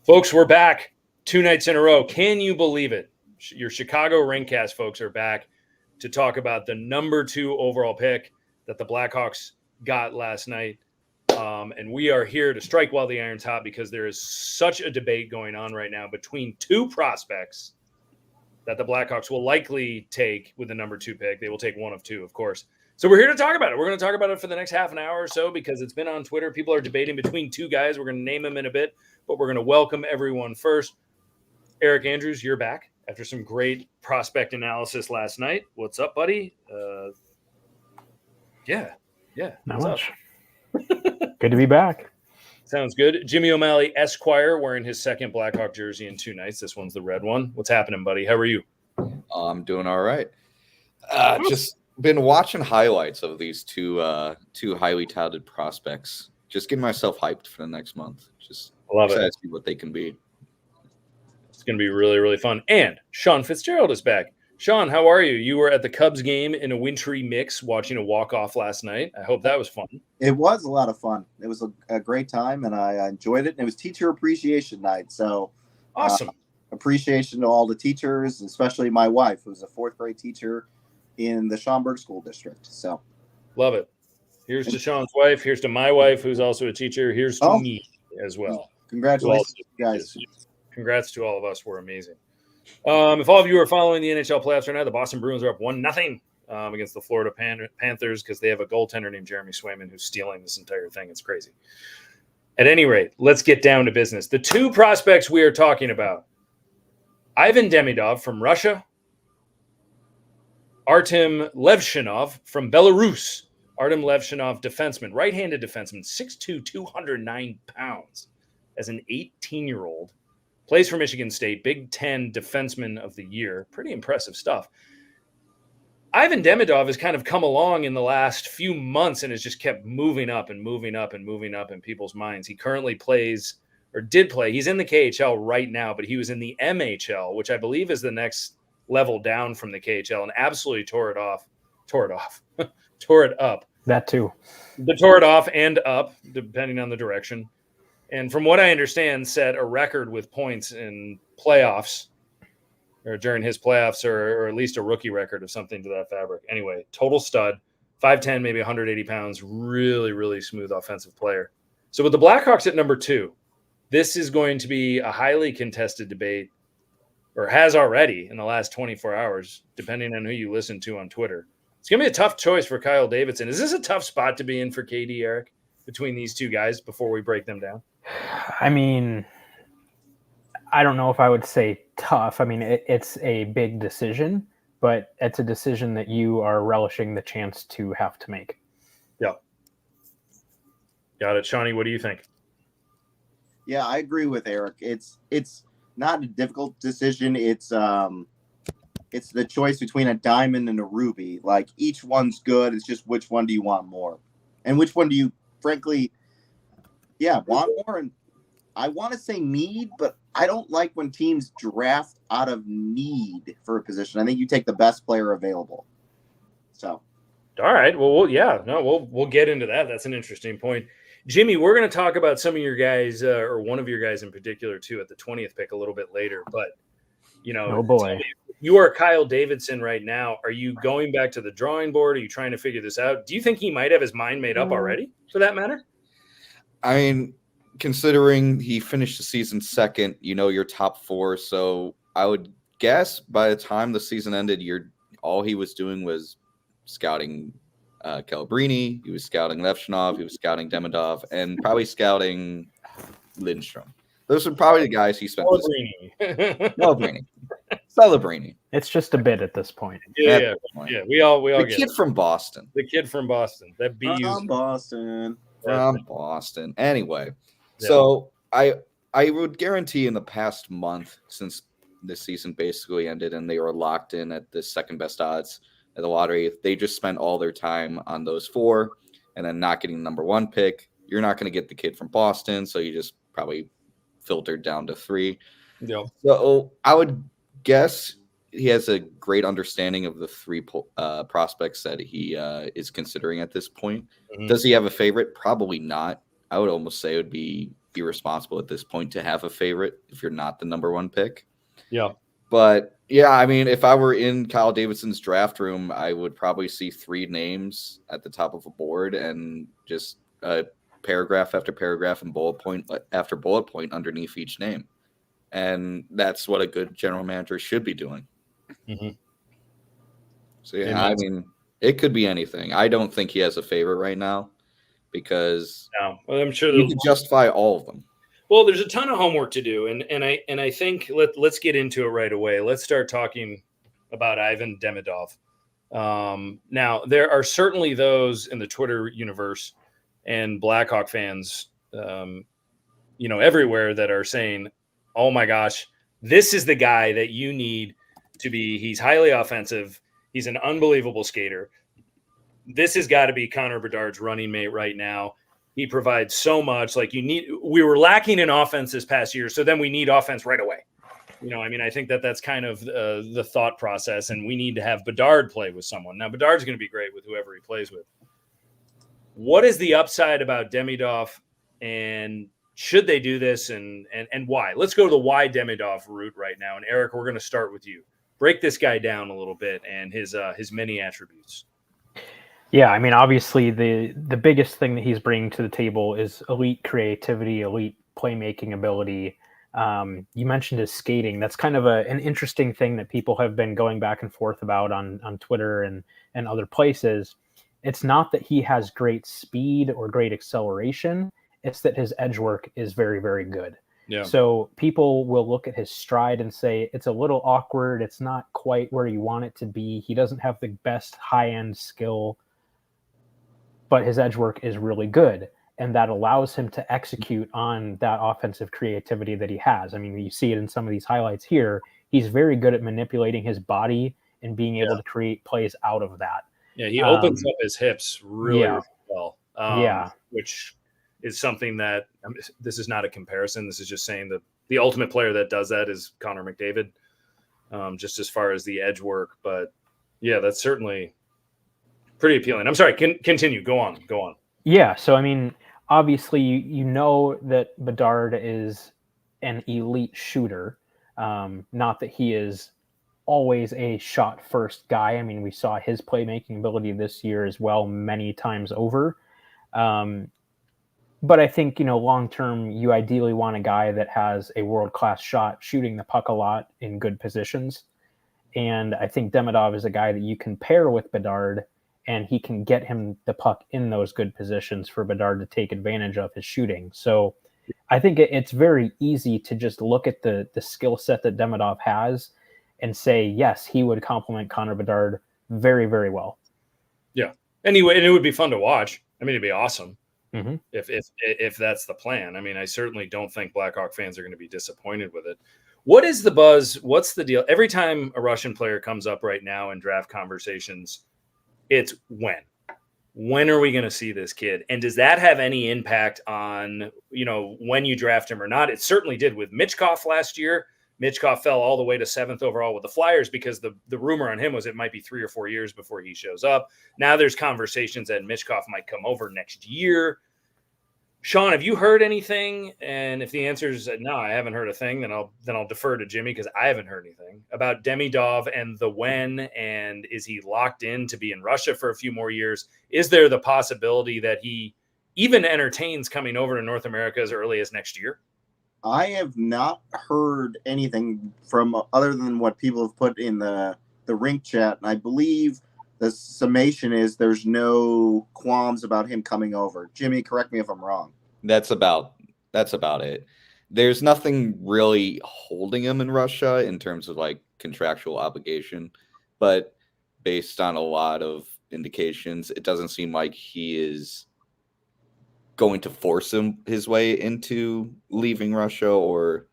Folks, we're back 2 nights in a row. Can you believe it? Your Chicago Rinkcast folks are back to talk about the number 2 overall pick that the Blackhawks got last night. And we are here to strike while the iron's hot because there is such a debate going on right now between 2 prospects that the Blackhawks will likely take with the number 2 pick. They will take one of 2, of course. So we're here to talk about it. We're going to talk about it for the next half an hour or so because it's been on Twitter. People are debating between 2 guys. We're going to name them in a bit, but we're going to welcome everyone first. Eric Andrews, you're back after some great prospect analysis last night. What's up, buddy? Yeah. Not much. Good to be back. Sounds good. Jimmy O'Malley, Esquire, wearing his second Blackhawk jersey in 2 nights. This one's the red one. What's happening, buddy? How are you? I'm doing all right. Just been watching highlights of these two highly touted prospects. Just getting myself hyped for the next month. Just excited to see what they can be. It's going to be really, really fun. And Sean Fitzgerald is back. Sean, how are you? You were at the Cubs game in a wintry mix watching a walk-off last night. I hope that was fun. It was a lot of fun. It was a great time, and I enjoyed it. And it was Teacher Appreciation Night. So awesome. Appreciation to all the teachers, especially my wife, who's a 4th grade teacher in the Schaumburg School District. So love it. Here's to Sean's wife. Here's to my wife, who's also a teacher. Here's to me as well. Congratulations, guys. Congrats to all of us. We're amazing. If all of you are following the NHL playoffs right now, the Boston Bruins are up 1-0 against the Florida Panthers because they have a goaltender named Jeremy Swayman who's stealing this entire thing. It's crazy. At any rate, let's get down to business. The 2 prospects we are talking about, Ivan Demidov from Russia, Artom Levshunov from Belarus. Artom Levshunov, defenseman, right-handed defenseman, 6'2", 209 pounds. As an 18-year-old, plays for Michigan State, Big Ten Defenseman of the Year. Pretty impressive stuff. Ivan Demidov has kind of come along in the last few months and has just kept moving up and moving up and moving up in people's minds. He currently plays, or did play, he's in the KHL right now, but he was in the MHL, which I believe is the next level down from the KHL, and absolutely tore it up. That too. Tore it off and up, depending on the direction. And from what I understand, set a record with points in playoffs or during his playoffs, or at least a rookie record of something to that fabric. Anyway, total stud, 5'10", maybe 180 pounds, really, really smooth offensive player. So with the Blackhawks at number 2, this is going to be a highly contested debate, or has already in the last 24 hours, depending on who you listen to on Twitter. It's going to be a tough choice for Kyle Davidson. Is this a tough spot to be in for KD, Eric, between these 2 guys before we break them down? I mean, I don't know if I would say tough. I mean, it's a big decision, but it's a decision that you are relishing the chance to have to make. Yeah. Got it. Shawnee, what do you think? Yeah, I agree with Eric. It's not a difficult decision. It's the choice between a diamond and a ruby. Like, each one's good. It's just which one do you want more? And which one do you, frankly, want more? And I want to say need, but I don't like when teams draft out of need for a position. I think you take the best player available. So, all right. Well, we'll get into that. That's an interesting point. Jimmy, we're going to talk about some of your guys, or one of your guys in particular, too, at the 20th pick a little bit later. But, oh boy, you are Kyle Davidson right now. Are you going back to the drawing board? Are you trying to figure this out? Do you think he might have his mind made up already, for that matter? I mean, considering he finished the season second, your top 4. So I would guess by the time the season ended, all he was doing was scouting Calabrini, he was scouting Levshunov, he was scouting Demidov, and probably scouting Lindstrom. Those are probably the guys he spent. Celebrini. It's just a bit at this point. Yeah. We all the get kid it. from Boston. The kid from Boston. That beat you. From Boston. Anyway, so I would guarantee in the past month, since this season basically ended and they were locked in at the second best odds at the lottery, if they just spent all their time on those 4 and then not getting the number 1 pick, you're not going to get the kid from Boston, so you just probably filtered down to 3. Yeah. So I would guess he has a great understanding of the 3 prospects that he is considering at this point. Mm-hmm. Does he have a favorite? Probably not. I would almost say it would be irresponsible at this point to have a favorite if you're not the number one pick. Yeah. But yeah, I mean, if I were in Kyle Davidson's draft room, I would probably see 3 names at the top of a board and just paragraph after paragraph and bullet point after bullet point underneath each name. And that's what a good general manager should be doing. Mm-hmm. So yeah, I mean, it could be anything. I don't think he has a favorite right now because I'm sure you can justify all of them. Well, there's a ton of homework to do, and I think let's get into it right away. Let's start talking about Ivan Demidov. Now, there are certainly those in the Twitter universe and Blackhawk fans, everywhere that are saying, "Oh my gosh, this is the guy that you need to be. He's highly offensive. He's an unbelievable skater. This has got to be Connor Bedard's running mate right now." He provides so much. We were lacking in offense this past year, so then we need offense right away. I think that's kind of the thought process, and we need to have Bedard play with someone. Now, Bedard's going to be great with whoever he plays with. What is the upside about Demidov, and should they do this, and why? Let's go to the why Demidov route right now. And Eric, we're going to start with you. Break this guy down a little bit and his many attributes. Yeah, I mean, obviously the biggest thing that he's bringing to the table is elite creativity, elite playmaking ability. You mentioned his skating. That's kind of an interesting thing that people have been going back and forth about on Twitter and other places. It's not that he has great speed or great acceleration. It's that his edge work is very, very good. Yeah. So people will look at his stride and say it's a little awkward. It's not quite where you want it to be. He doesn't have the best high-end skill, but his edge work is really good. And that allows him to execute on that offensive creativity that he has. I mean, you see it in some of these highlights here. He's very good at manipulating his body and being able to create plays out of that. Yeah, he opens up his hips really well. Which is something that this is not a comparison. This is just saying that the ultimate player that does that is Connor McDavid, just as far as the edge work. But yeah, that's certainly pretty appealing. I'm sorry. Continue. Go on. Yeah. So, I mean, obviously you know that Bedard is an elite shooter. Not that he is always a shot first guy. I mean, we saw his playmaking ability this year as well, many times over. But I think, long term, you ideally want a guy that has a world-class shot, shooting the puck a lot in good positions. And I think Demidov is a guy that you can pair with Bedard, and he can get him the puck in those good positions for Bedard to take advantage of his shooting. So I think it's very easy to just look at the skill set that Demidov has and say, yes, he would complement Connor Bedard very, very well. Yeah. Anyway, and it would be fun to watch. I mean, it'd be awesome. Mm-hmm. If that's the plan. I mean, I certainly don't think Blackhawk fans are going to be disappointed with it. What is the buzz? What's the deal? Every time a Russian player comes up right now in draft conversations, it's when are we going to see this kid? And does that have any impact on, when you draft him or not? It certainly did with Michkov last year. Michkov fell all the way to 7th overall with the Flyers because the rumor on him was it might be 3 or 4 years before he shows up. Now there's conversations that Michkov might come over next year. Sean, have you heard anything? And if the answer is no, I haven't heard a thing, then I'll defer to Jimmy because I haven't heard anything about Demidov and the when, and is he locked in to be in Russia for a few more years? Is there the possibility that he even entertains coming over to North America as early as next year? I have not heard anything from other than what people have put in the Rink chat, and I believe the summation is there's no qualms about him coming over. Jimmy, correct me if I'm wrong. That's about it. There's nothing really holding him in Russia in terms of contractual obligation, but based on a lot of indications, it doesn't seem like he is going to force his way into leaving Russia, or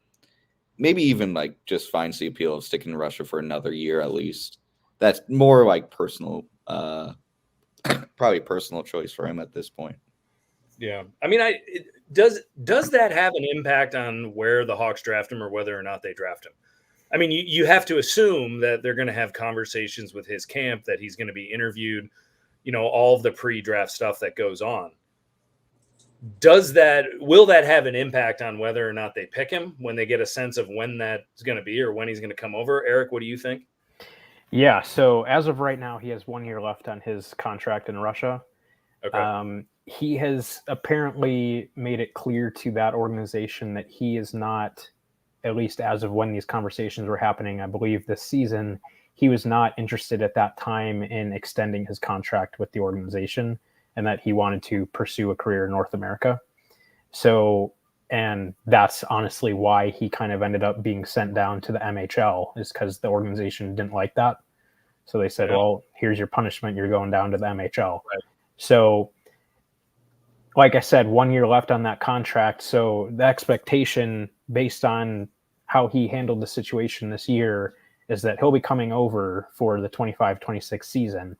maybe even just finds the appeal of sticking in Russia for another year at least. That's more personal, probably personal choice for him at this point. Yeah. I mean, does that have an impact on where the Hawks draft him or whether or not they draft him? I mean, you have to assume that they're going to have conversations with his camp, that he's going to be interviewed, all of the pre-draft stuff that goes on. will that have an impact on whether or not they pick him when they get a sense of when that's going to be or when he's going to come over? Eric, what do you think? Yeah, so as of right now, he has 1 year left on his contract in Russia. Okay. He has apparently made it clear to that organization that he is not, at least as of when these conversations were happening, I believe this season, he was not interested at that time in extending his contract with the organization, and that he wanted to pursue a career in North America. So, and that's honestly why he kind of ended up being sent down to the MHL, is because the organization didn't like that. So they said, well, here's your punishment. You're going down to the MHL. Right. So, like I said, 1 year left on that contract. So the expectation based on how he handled the situation this year is that he'll be coming over for the 25-26 season.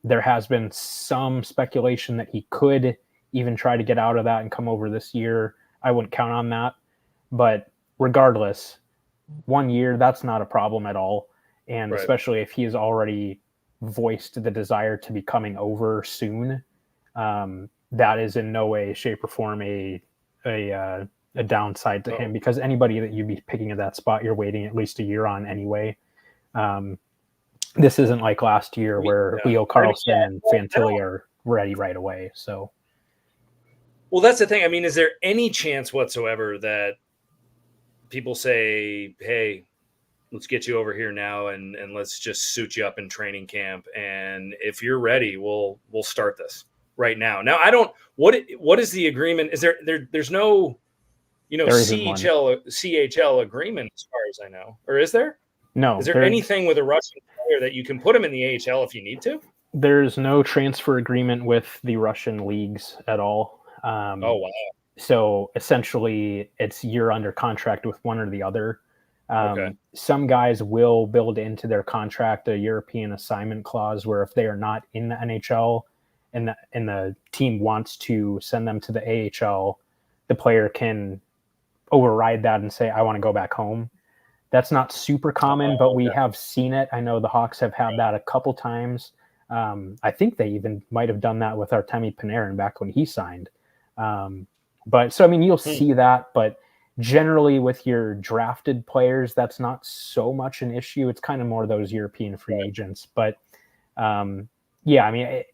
There has been some speculation that he could even try to get out of that and come over this year. I wouldn't count on that. But regardless, 1 year, that's not a problem at all. And especially if he has already voiced the desire to be coming over soon, that is in no way, shape, or form a downside to him, because anybody that you'd be picking at that spot, you're waiting at least a year on anyway. This isn't like last year where Leo Carlson and Fantilli are ready right away. So, well, that's the thing. I mean, is there any chance whatsoever that people say, hey, let's get you over here now and let's just suit you up in training camp, and if you're ready, we'll start this right now? Now, I don't. What is the agreement? Is there's no, CHL agreement as far as I know, or is there? No. Is there anything with a Russian player that you can put him in the AHL if you need to? There's no transfer agreement with the Russian leagues at all. Oh, wow. So essentially, it's you're under contract with one or the other. Some guys will build into their contract a European assignment clause where if they are not in the NHL and the team wants to send them to the AHL, the player can override that and say, I want to go back home. That's not super common, but we have seen it. I know the Hawks have had that a couple times. I think they even might have done that with Artemi Panarin back when he signed. But so, I mean, you'll see that, but generally with your drafted players, that's not so much an issue. It's kind of more those European free agents. But yeah, I mean,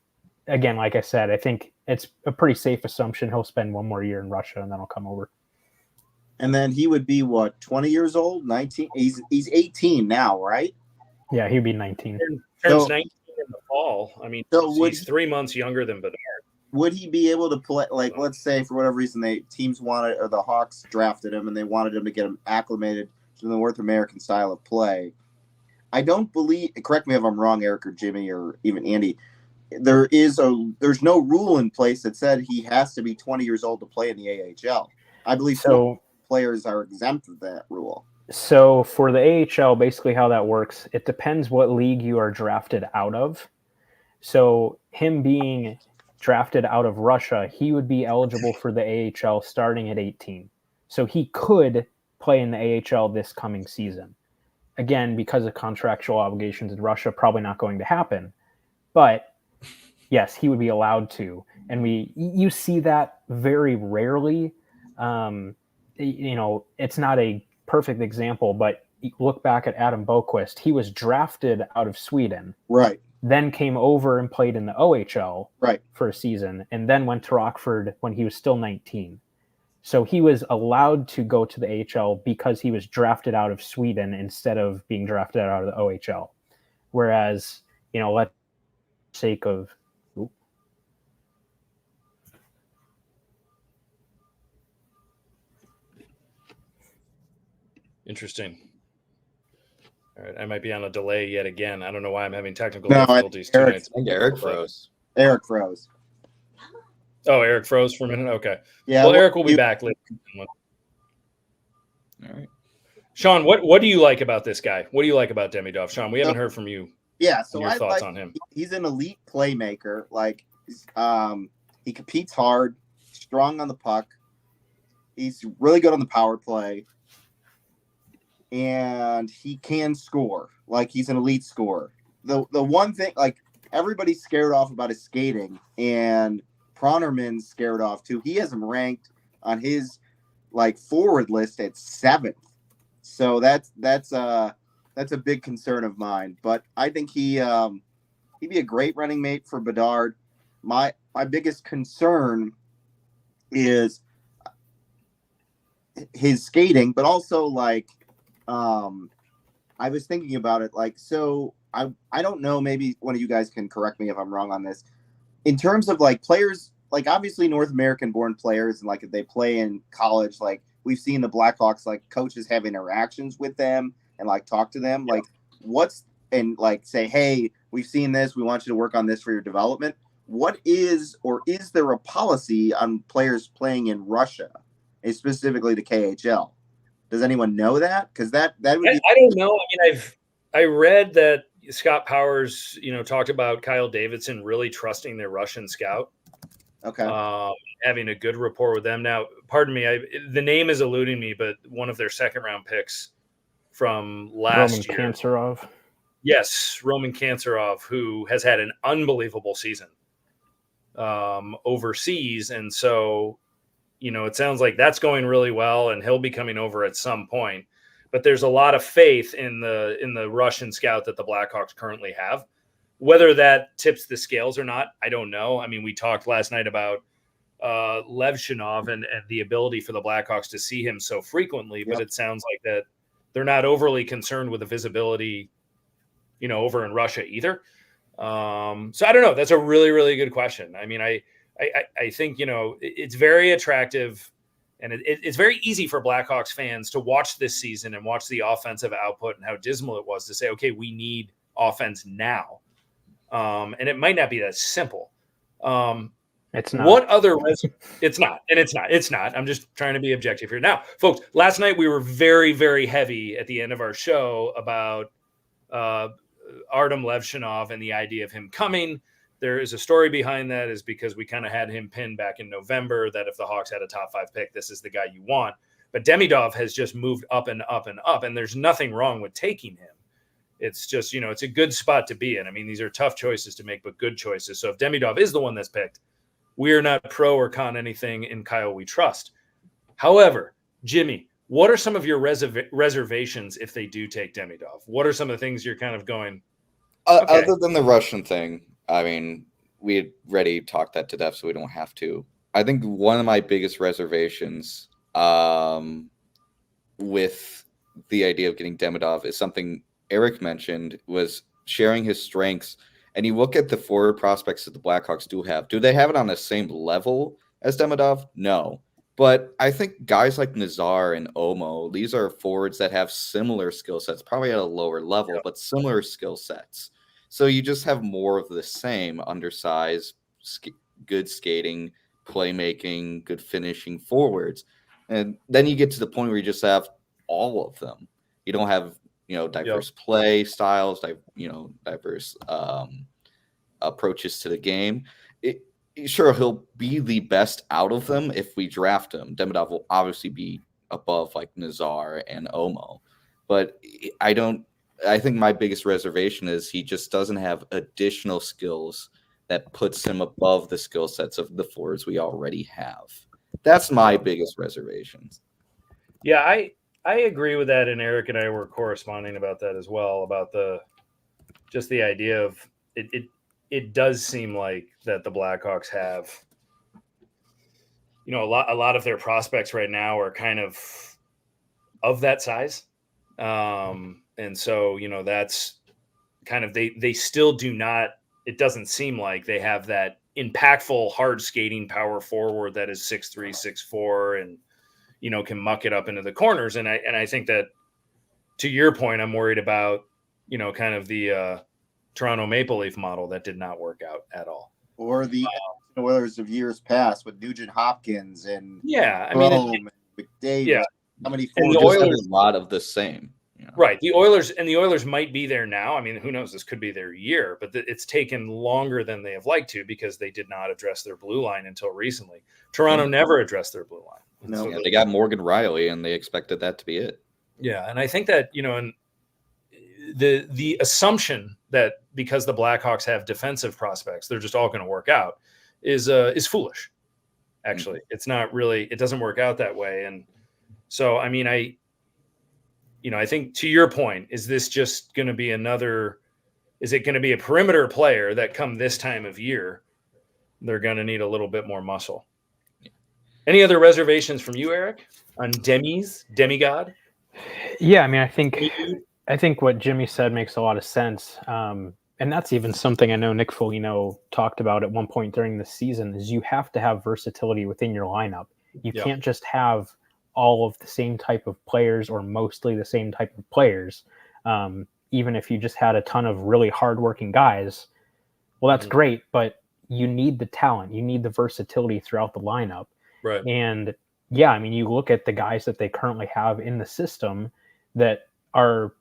again, like I said, I think it's a pretty safe assumption he'll spend 1 more year in Russia and then he'll come over. And then he would be, 20 years old? 19? He's 18 now, right? Yeah, he'd be 19. Turns 19 in the fall. I mean, he's 3 months younger than Bedard. Would he be able to play, like, let's say for whatever reason teams wanted, or the Hawks drafted him and they wanted him to get him acclimated to the North American style of play? I don't believe, correct me if I'm wrong, Eric or Jimmy or even Andy, there's no rule in place that said he has to be 20 years old to play in the AHL. I believe players are exempt of that rule. So for the AHL, basically how that works, it depends what league you are drafted out of. So him being drafted out of Russia, he would be eligible for the AHL starting at 18. So he could play in the AHL this coming season. Again, because of contractual obligations in Russia, probably not going to happen. But yes, he would be allowed to. And you see that very rarely. It's not a perfect example, but look back at Adam Boquist. He was drafted out of Sweden. Right. Then came over and played in the OHL for a season, and then went to Rockford when he was still 19. So he was allowed to go to the AHL because he was drafted out of Sweden instead of being drafted out of the OHL. Whereas, let's sake of Interesting. All right, I might be on a delay yet again. I don't know why I'm having technical difficulties tonight. I think Eric froze. Eric froze. Oh, Eric froze for a minute? Okay. Yeah. Well, Eric will be back later. All right. Sean, what do you like about this guy? What do you like about Demidov? Sean, we haven't heard from you. Yeah, so your thoughts on him. He's an elite playmaker. Like, he competes hard, strong on the puck. He's really good on the power play. And he can score. Like, he's an elite scorer. The one thing, like, everybody's scared off about his skating, and Pronerman's scared off too. He has him ranked on his like forward list at 7th. So that's a big concern of mine. But I think he'd be a great running mate for Bedard. My biggest concern is his skating, but also like I was thinking about it, like, so I don't know, maybe one of you guys can correct me if I'm wrong on this. In terms of like players, like obviously North American born players, and like if they play in college, like we've seen the Blackhawks, like coaches have interactions with them and like talk to them, like and like say, hey, we've seen this, we want you to work on this for your development. What is, or is there a policy on players playing in Russia, and specifically the KHL? Does anyone know that? Because that would be. I don't know. I mean, I read that Scott Powers, talked about Kyle Davidson really trusting their Russian scout. Okay. Having a good rapport with them. Now, pardon me, the name is eluding me, but one of their second-round picks from last year. Kanserov. Yes, Roman Kanserov, who has had an unbelievable season overseas. And so, it sounds like that's going really well, and he'll be coming over at some point. But there's a lot of faith in the Russian scout that the Blackhawks currently have. Whether that tips the scales or not, I don't know. I mean, we talked last night about Levshunov and the ability for the Blackhawks to see him so frequently, but It sounds like that they're not overly concerned with the visibility, over in Russia either. So I don't know. That's a really, really good question. I mean, I think, it's very attractive, and it's very easy for Blackhawks fans to watch this season and watch the offensive output and how dismal it was to say, okay, we need offense now. And it might not be that simple. It's not. What other it's not. And it's not. I'm just trying to be objective here. Now, folks, last night we were very, very heavy at the end of our show about Artom Levshunov and the idea of him coming. There is a story behind that, is because we kind of had him pinned back in November that if the Hawks had a top 5 pick, this is the guy you want. But Demidov has just moved up and up and up, and there's nothing wrong with taking him. It's just, it's a good spot to be in. I mean, these are tough choices to make, but good choices. So if Demidov is the one that's picked, we are not pro or con anything in Kyle we trust. However, Jimmy, what are some of your reservations if they do take Demidov? What are some of the things you're kind of going? Okay. Other than the Russian thing, I mean, we had already talked that to death, so we don't have to. I think one of my biggest reservations with the idea of getting Demidov is something Eric mentioned, was sharing his strengths. And you look at the forward prospects that the Blackhawks do have. Do they have it on the same level as Demidov? No. But I think guys like Nazar and Omo, these are forwards that have similar skill sets, probably at a lower level, but similar skill sets. So you just have more of the same undersized, good skating, playmaking, good finishing forwards. And then you get to the point where you just have all of them. You don't have, diverse play styles, diverse approaches to the game. Sure, he'll be the best out of them if we draft him. Demidov will obviously be above like Nazar and Omo. But I think my biggest reservation is he just doesn't have additional skills that puts him above the skill sets of the forwards we already have. That's my biggest reservations. Yeah, I agree with that, and Eric and I were corresponding about that as well, about the idea of it does seem like that the Blackhawks have, a lot of their prospects right now are kind of that size. And so, that's kind of, they still do not, it doesn't seem like they have that impactful, hard skating power forward that is 6'3", 6'4", and, can muck it up into the corners. And I think that, to your point, I'm worried about, kind of the Toronto Maple Leaf model that did not work out at all. Or the Oilers of years past with Nugent Hopkins and McDavid. Yeah. How many and the Oilers have a lot of the same. Right. The Oilers might be there now. I mean, who knows? This could be their year, but it's taken longer than they have liked to because they did not address their blue line until recently. Toronto never addressed their blue line. No, so they got Morgan Riley, and they expected that to be it. Yeah, and I think that, and the assumption that because the Blackhawks have defensive prospects, they're just all going to work out is foolish. Actually, it's not really. It doesn't work out that way. And so, I mean, I think to your point, is this just going to be another? Is it going to be a perimeter player that come this time of year, they're going to need a little bit more muscle? Any other reservations from you, Eric, on demigod? Yeah, I mean, I think what Jimmy said makes a lot of sense. And that's even something I know Nick Foligno talked about at one point during the season, is you have to have versatility within your lineup. You can't just have all of the same type of players or mostly the same type of players. Even if you just had a ton of really hardworking guys, well, that's great, but you need the talent. You need the versatility throughout the lineup. Right. And yeah, I mean, you look at the guys that they currently have in the system that are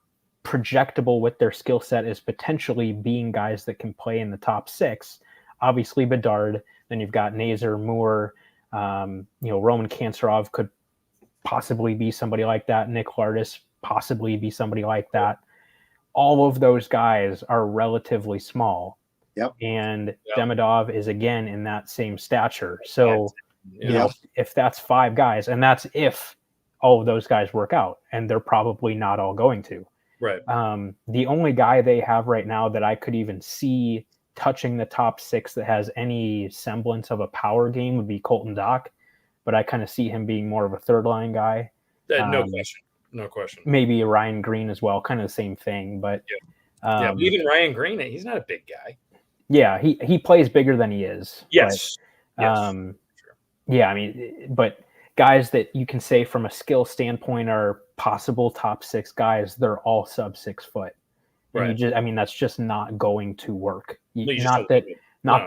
projectable with their skill set as potentially being guys that can play in the top 6. Obviously, Bedard. Then you've got Nazar, Moore. Roman Kanserov could possibly be somebody like that. Nick Lardis possibly be somebody like that. All of those guys are relatively small. Yep. And Demidov is again in that same stature. So if that's 5 guys, and that's if all of those guys work out, and they're probably not all going to. Right. The only guy they have right now that I could even see touching the top 6 that has any semblance of a power game would be Colton Dock, but I kind of see him being more of a third line guy. No question. Maybe Ryan Green as well, kind of the same thing. But even Ryan Green, he's not a big guy. Yeah, he plays bigger than he is. Yes. But, yeah, I mean, but guys that you can say from a skill standpoint are possible top 6 guys, they're all sub 6 foot. And Right. That's just not going to work. Not that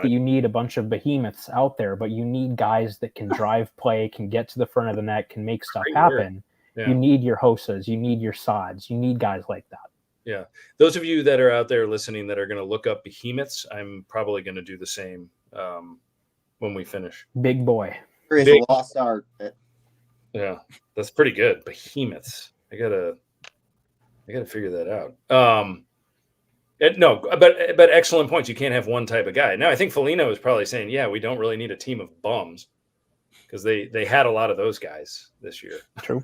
you need a bunch of behemoths out there, but you need guys that can drive play, can get to the front of the net, can make stuff happen. Yeah. You need your Hosas, you need your Sods, you need guys like that. Yeah. Those of you that are out there listening that are going to look up behemoths, I'm probably going to do the same when we finish. Big boy. There is a lost art. Yeah, that's pretty good. Behemoths. I gotta figure that out. But excellent points. You can't have one type of guy. Now, I think Foligno is probably saying, yeah, we don't really need a team of bums, because they had a lot of those guys this year. True.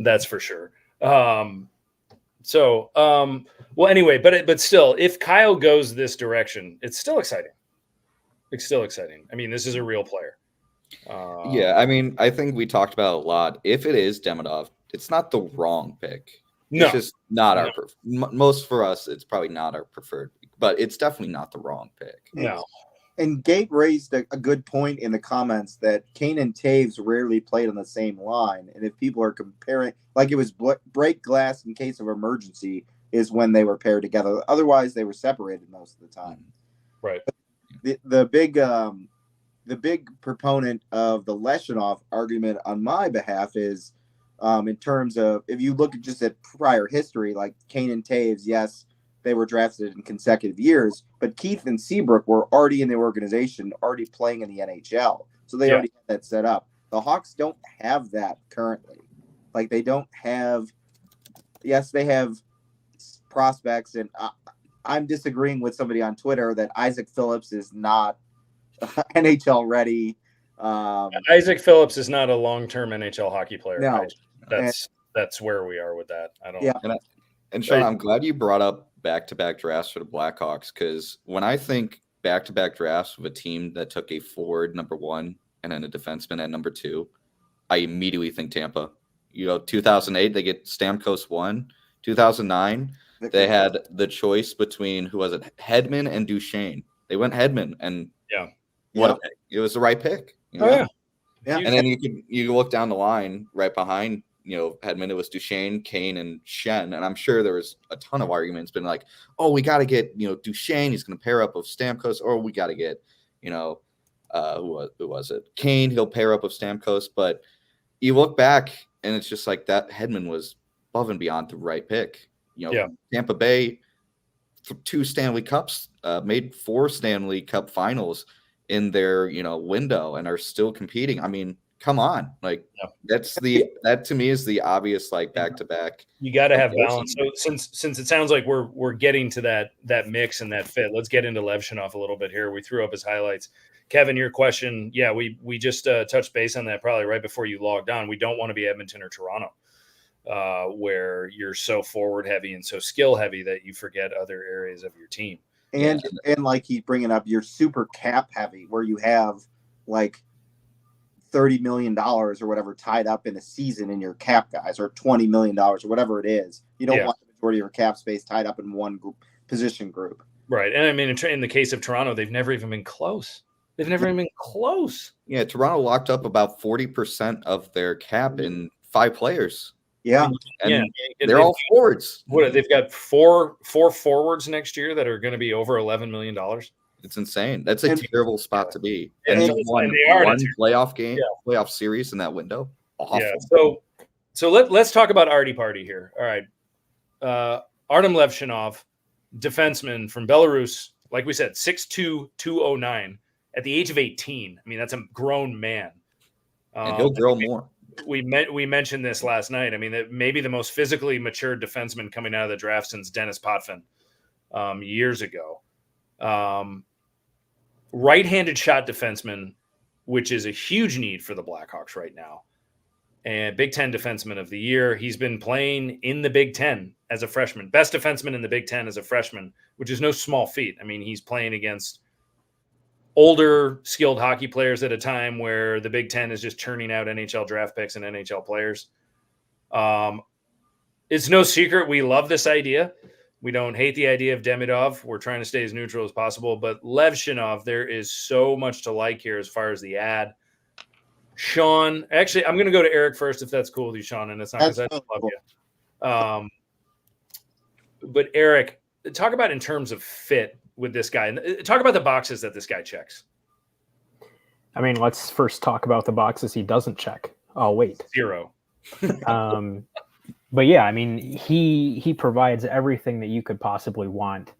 that's for sure. Well, anyway, but still, if Kyle goes this direction, it's still exciting. It's still exciting. I mean, this is a real player. Yeah, I mean, I think we talked about it a lot. If it is Demidov, it's not the wrong pick. No. It's just not our most for us. It's probably not our preferred, but it's definitely not the wrong pick. No. And Gate raised a good point in the comments that Kane and Taves rarely played on the same line. And if people are comparing, like it was break glass in case of emergency is when they were paired together. Otherwise, they were separated most of the time. Right. The big proponent of the Levshunov argument on my behalf is in terms of, if you look just at prior history, like Kane and Taves, yes, they were drafted in consecutive years, but Keith and Seabrook were already in the organization, already playing in the NHL. So they already had that set up. The Hawks don't have that currently. Like they don't have, yes, they have prospects, and I'm disagreeing with somebody on Twitter that Isaac Phillips is not NHL ready. Isaac Phillips is not a long-term NHL hockey player. No. That's where we are with that. I don't. Yeah. And Sean, I'm glad you brought up back-to-back drafts for the Blackhawks, because when I think back-to-back drafts with a team that took a forward number 1 and then a defenseman at number 2, I immediately think Tampa. 2008 they get Stamkos 1. 2009 they had the choice between Hedman and Duchesne. They went Hedman, and it was the right pick. Yeah. And then you look down the line right behind, Hedman, it was Duchesne, Kane, and Shen. And I'm sure there was a ton of arguments been like, oh, we got to get, Duchesne, he's going to pair up with Stamkos, or we got to get, who was it? Kane, he'll pair up with Stamkos. But you look back and it's just like that Hedman was above and beyond the right pick. Tampa Bay, 2 Stanley Cups, made 4 Stanley Cup finals in their, window, and are still competing. I mean, come on. Like that to me is the obvious like back-to-back. You got to have balance. So since it sounds like we're getting to that mix and that fit, let's get into Levshunov a little bit here. We threw up his highlights. Kevin, your question, yeah, we just touched base on that probably right before you logged on. We don't want to be Edmonton or Toronto, where you're so forward heavy and so skill heavy that you forget other areas of your team. And like he's bringing up, you're super cap heavy, where you have like $30 million or whatever tied up in a season in your cap guys, or $20 million or whatever it is. You don't want the majority of your cap space tied up in one position group. Right. And I mean, in the case of Toronto, they've never even been close. They've never even been close. Yeah, Toronto locked up about 40% of their cap in 5 players. Yeah. And they're all forwards. They've got four forwards next year that are going to be over $11 million. It's insane. That's a terrible spot to be. And they won one playoff game, playoff series in that window. Awful. Yeah. So let's talk about Artie Party here. All right. Artom Levshunov, defenseman from Belarus, like we said, 6'2", 209 at the age of 18. I mean, that's a grown man. And he'll grow more. We mentioned this last night. I mean, that maybe the most physically mature defenseman coming out of the draft since Dennis Potvin years ago. Right-handed shot defenseman, which is a huge need for the Blackhawks right now. And Big Ten defenseman of the year. He's been playing in the Big Ten as a freshman. Best defenseman in the Big Ten as a freshman, which is no small feat. I mean, he's playing against older, skilled hockey players at a time where the Big Ten is just churning out NHL draft picks and NHL players. It's no secret we love this idea. We don't hate the idea of Demidov. We're trying to stay as neutral as possible. But Levshunov, there is so much to like here as far as the ad. Sean, actually, I'm going to go to Eric first if that's cool with you, Sean, and it's not because I love you. But Eric, talk about in terms of fit with this guy. Talk about the boxes that this guy checks. I mean, let's first talk about the boxes he doesn't check. Oh, wait. 0. But yeah, I mean, he provides everything that you could possibly want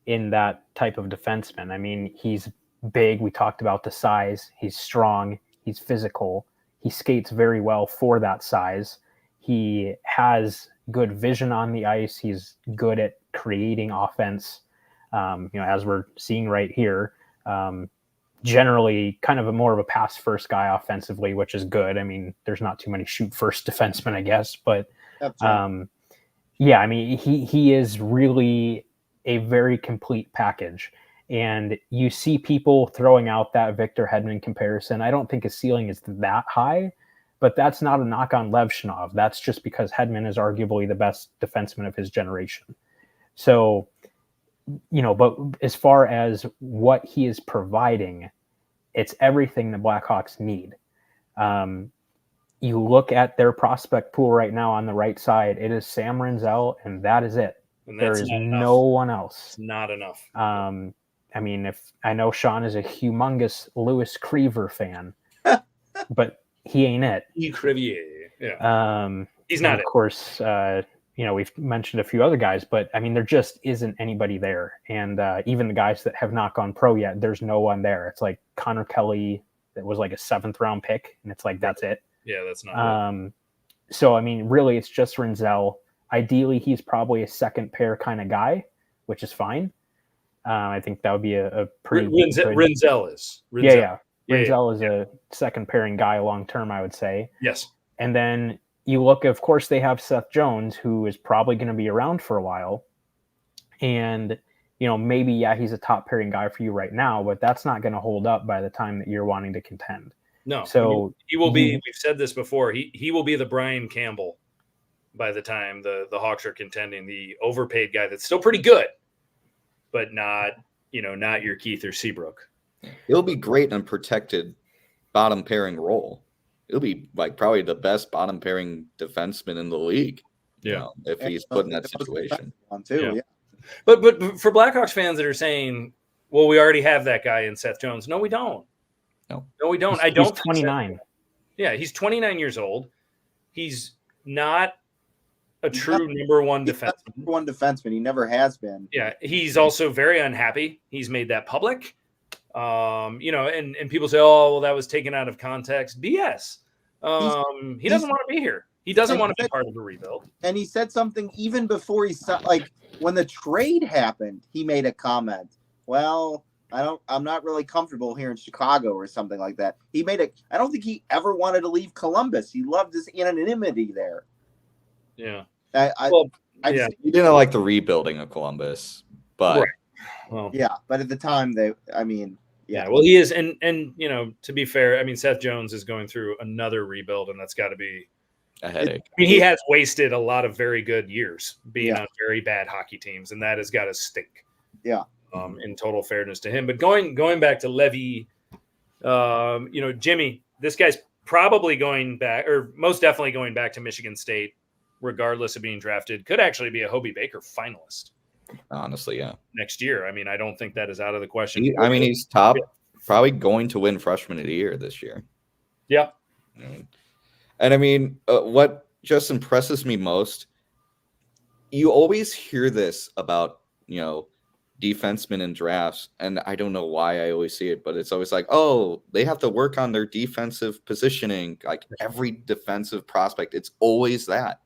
in that type of defenseman. I mean, he's big. We talked about the size. He's strong. He's physical. He skates very well for that size. He has good vision on the ice. He's good at creating offense. As we're seeing right here, generally kind of more of a pass first guy offensively, which is good. I mean, there's not too many shoot first defensemen, I guess, but I mean, he is really a very complete package. And you see people throwing out that Victor Hedman comparison. I don't think his ceiling is that high, but that's not a knock on Levshunov. That's just because Hedman is arguably the best defenseman of his generation. So, but as far as what he is providing, it's everything the Blackhawks need. You look at their prospect pool right now on the right side, it is Sam Rinzel, and that is it. There is no one else. It's not enough. I mean, if I know Sean is a humongous Louis Creever fan, but he ain't it. Yeah. He's not. Of course, we've mentioned a few other guys, but I mean, there just isn't anybody there. And even the guys that have not gone pro yet, there's no one there. It's like Connor Kelly, that was like a 7th round pick, and it's like that's it. Yeah, that's not. So I mean, really, it's just Rinzel. Ideally, he's probably a second pair kind of guy, which is fine. I think that would be a pretty Rinzel is. Rinzel is a second pairing guy long term, I would say. Yes. And then you look, of course, they have Seth Jones, who is probably going to be around for a while. And, maybe, he's a top pairing guy for you right now, but that's not going to hold up by the time that you're wanting to contend. No. So he will be, we've said this before, he will be the Brian Campbell by the time the Hawks are contending, the overpaid guy that's still pretty good, but not your Keith or Seabrook. He'll be great in a protected bottom pairing role. He'll be like probably the best bottom pairing defenseman in the league. Yeah. If he's put in that situation. Yeah. But for Blackhawks fans that are saying, well, we already have that guy in Seth Jones. No, we don't. No, we don't. He's 29. He's 29 years old. He's not a true number one defenseman. Number one defenseman. He never has been. Yeah. He's also very unhappy. He's made that public. And people say, oh, well, that was taken out of context. BS. He doesn't want to be here. He doesn't want to be part of the rebuild. And he said something even before when the trade happened, he made a comment. Well, I'm not really comfortable here in Chicago or something like that. I don't think he ever wanted to leave Columbus. He loved his anonymity there. Yeah. He didn't like the rebuilding of Columbus, but right. Well, yeah, but at the time yeah, well, he is, and to be fair, I mean, Seth Jones is going through another rebuild, and that's got to be a headache. I mean, he has wasted a lot of very good years being on very bad hockey teams, and that has got to stink. Yeah. In total fairness to him, but going back to Levy, Jimmy, this guy's probably going back, or most definitely going back to Michigan State, regardless of being drafted. Could actually be a Hobey Baker finalist. Honestly, yeah. Next year. I mean, I don't think that is out of the question. He's top, probably going to win Freshman of the Year this year. Yeah. And I mean, what just impresses me most, you always hear this about, defensemen in drafts, and I don't know why I always see it, but it's always like, oh, they have to work on their defensive positioning. Like every defensive prospect, it's always that.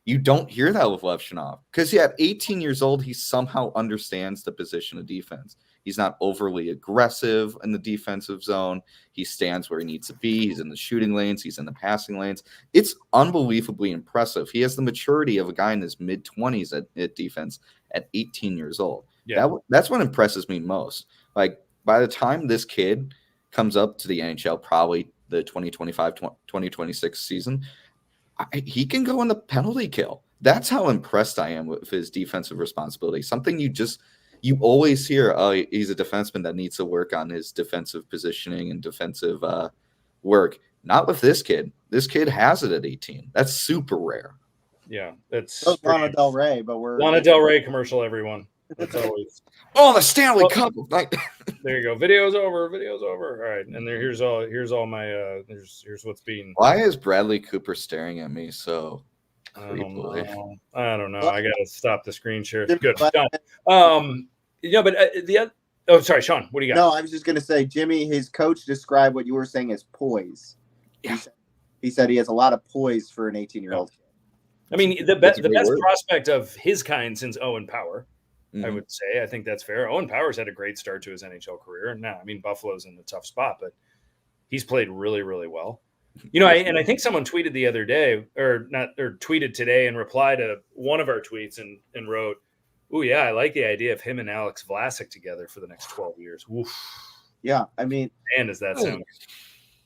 You don't hear that with Levshunov because at 18 years old, he somehow understands the position of defense. He's not overly aggressive in the defensive zone. He stands where he needs to be. He's in the shooting lanes. He's in the passing lanes. It's unbelievably impressive. He has the maturity of a guy in his mid-20s at defense at 18 years old. Yeah. That's what impresses me most. Like, by the time this kid comes up to the NHL, probably the 2025-2026 season, he can go in the penalty kill. That's how impressed I am with his defensive responsibility. Something you always hear, he's a defenseman that needs to work on his defensive positioning and defensive work. Not with this kid. This kid has it at 18. That's super rare. Yeah, that's Lana Del Rey, but we're Lana Del Rey commercial, everyone. That's always the Stanley Cup. There you go. Video's over. All right, and here's all my here's what's being. Why is Bradley Cooper staring at me so? I don't know. I gotta stop the screen share. Good, done. But sorry, Sean. What do you got? No, I was just gonna say, Jimmy. His coach described what you were saying as poise. Yeah. He said he has a lot of poise for an 18-year-old. I mean, the best prospect of his kind since Owen Power. I would say. I think that's fair. Owen Powers had a great start to his NHL career. Now, I mean, Buffalo's in a tough spot, but he's played really, really well. I think someone tweeted the other day, or tweeted today and replied to one of our tweets and wrote, "Oh yeah, I like the idea of him and Alex Vlasic together for the next 12 years." Oof. Yeah, I mean, man, does that sound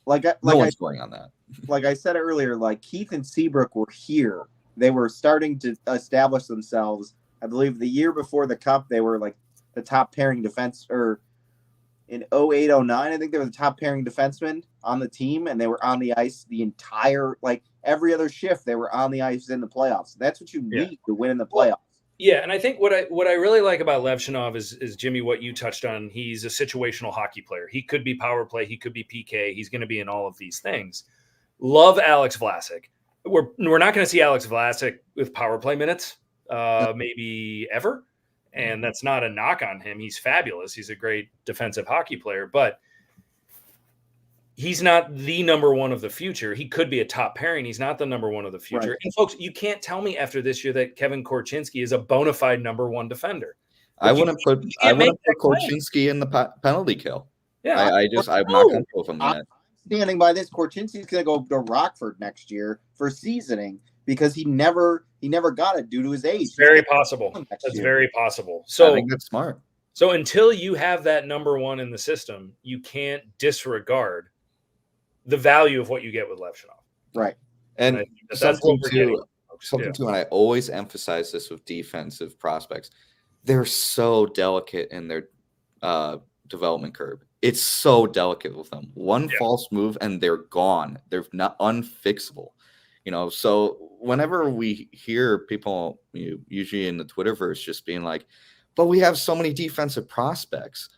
no one's going on that. Like I said earlier, like Keith and Seabrook were here. They were starting to establish themselves. I believe the year before the Cup, they were like the top pairing defense, or in 08-09, I think they were the top pairing defensemen on the team, and they were on the ice the entire, like every other shift, they were on the ice in the playoffs. That's what you need to win in the playoffs. Yeah, and I think what I really like about Levshunov is Jimmy, what you touched on. He's a situational hockey player. He could be power play, he could be PK, he's going to be in all of these things. Love Alex Vlasic. We're not going to see Alex Vlasic with power play minutes. Maybe ever. And that's not a knock on him. He's fabulous. He's a great defensive hockey player, but he's not the number one of the future. He could be a top pairing. He's not the number one of the future. Right. And folks, you can't tell me after this year that Kevin Korchinski is a bona fide number one defender. I wouldn't put Korchinski in the penalty kill. Yeah. I'm not comfortable with him in it. Standing by this, Korchinski's going to go to Rockford next year for seasoning, because he never got it due to his age. It's very possible. That's very possible. So I think that's smart. So until you have that number one in the system, you can't disregard the value of what you get with Levshunov. Right. And something too, and I always emphasize this with defensive prospects. They're so delicate in their development curve. It's so delicate with them. One false move and they're gone. They're not unfixable. So whenever we hear people, usually in the Twitterverse, just being like, but we have so many defensive prospects,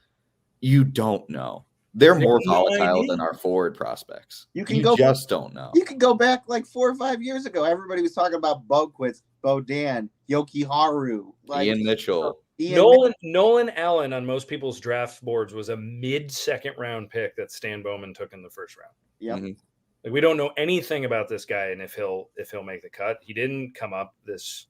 you don't know. They're more volatile than our forward prospects. You just don't know. You can go back like 4 or 5 years ago. Everybody was talking about Boquist, Bodan, Yoki Haru, Ian Mitchell. Nolan Allen on most people's draft boards was a mid-second round pick that Stan Bowman took in the first round. Yep. Mm-hmm. Like, we don't know anything about this guy and if he'll make the cut. He didn't come up this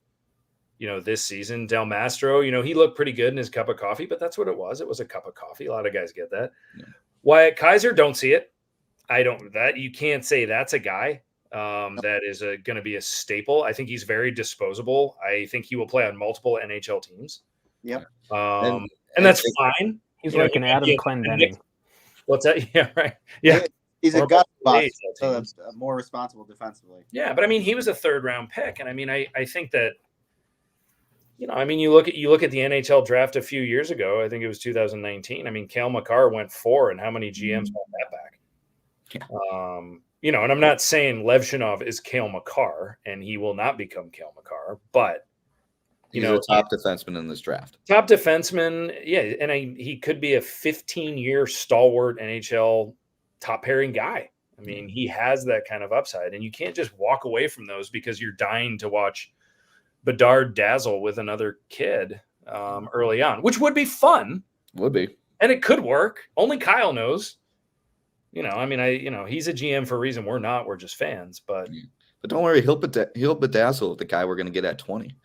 season. Del Mastro, he looked pretty good in his cup of coffee, but that's what it was. It was a cup of coffee. A lot of guys get that. Yeah. Wyatt Kaiser, don't see it. You can't say that's a guy that is going to be a staple. I think he's very disposable. I think he will play on multiple NHL teams. Yep. And that's fine. He's like an Adam Clendenning. What's that? Yeah, right. Yeah. He's a gut box, so more responsible defensively. Yeah, but I mean, he was a 3rd-round pick, and I mean, I think that, you look at the NHL draft a few years ago. I think it was 2019. I mean, Cale Makar went 4, and how many GMs want that back? Yeah. And I'm not saying Levshunov is Cale Makar, and he will not become Cale Makar, but he's a top defenseman in this draft. Top defenseman, yeah, and he could be a 15-year stalwart NHL top pairing guy. I mean, he has that kind of upside, and you can't just walk away from those because you're dying to watch Bedard dazzle with another kid early on, which would be fun. Would be. And it could work. Only Kyle knows. He's a GM for a reason. We're not. We're just fans. But don't worry, he'll bedazzle the guy we're going to get at 20.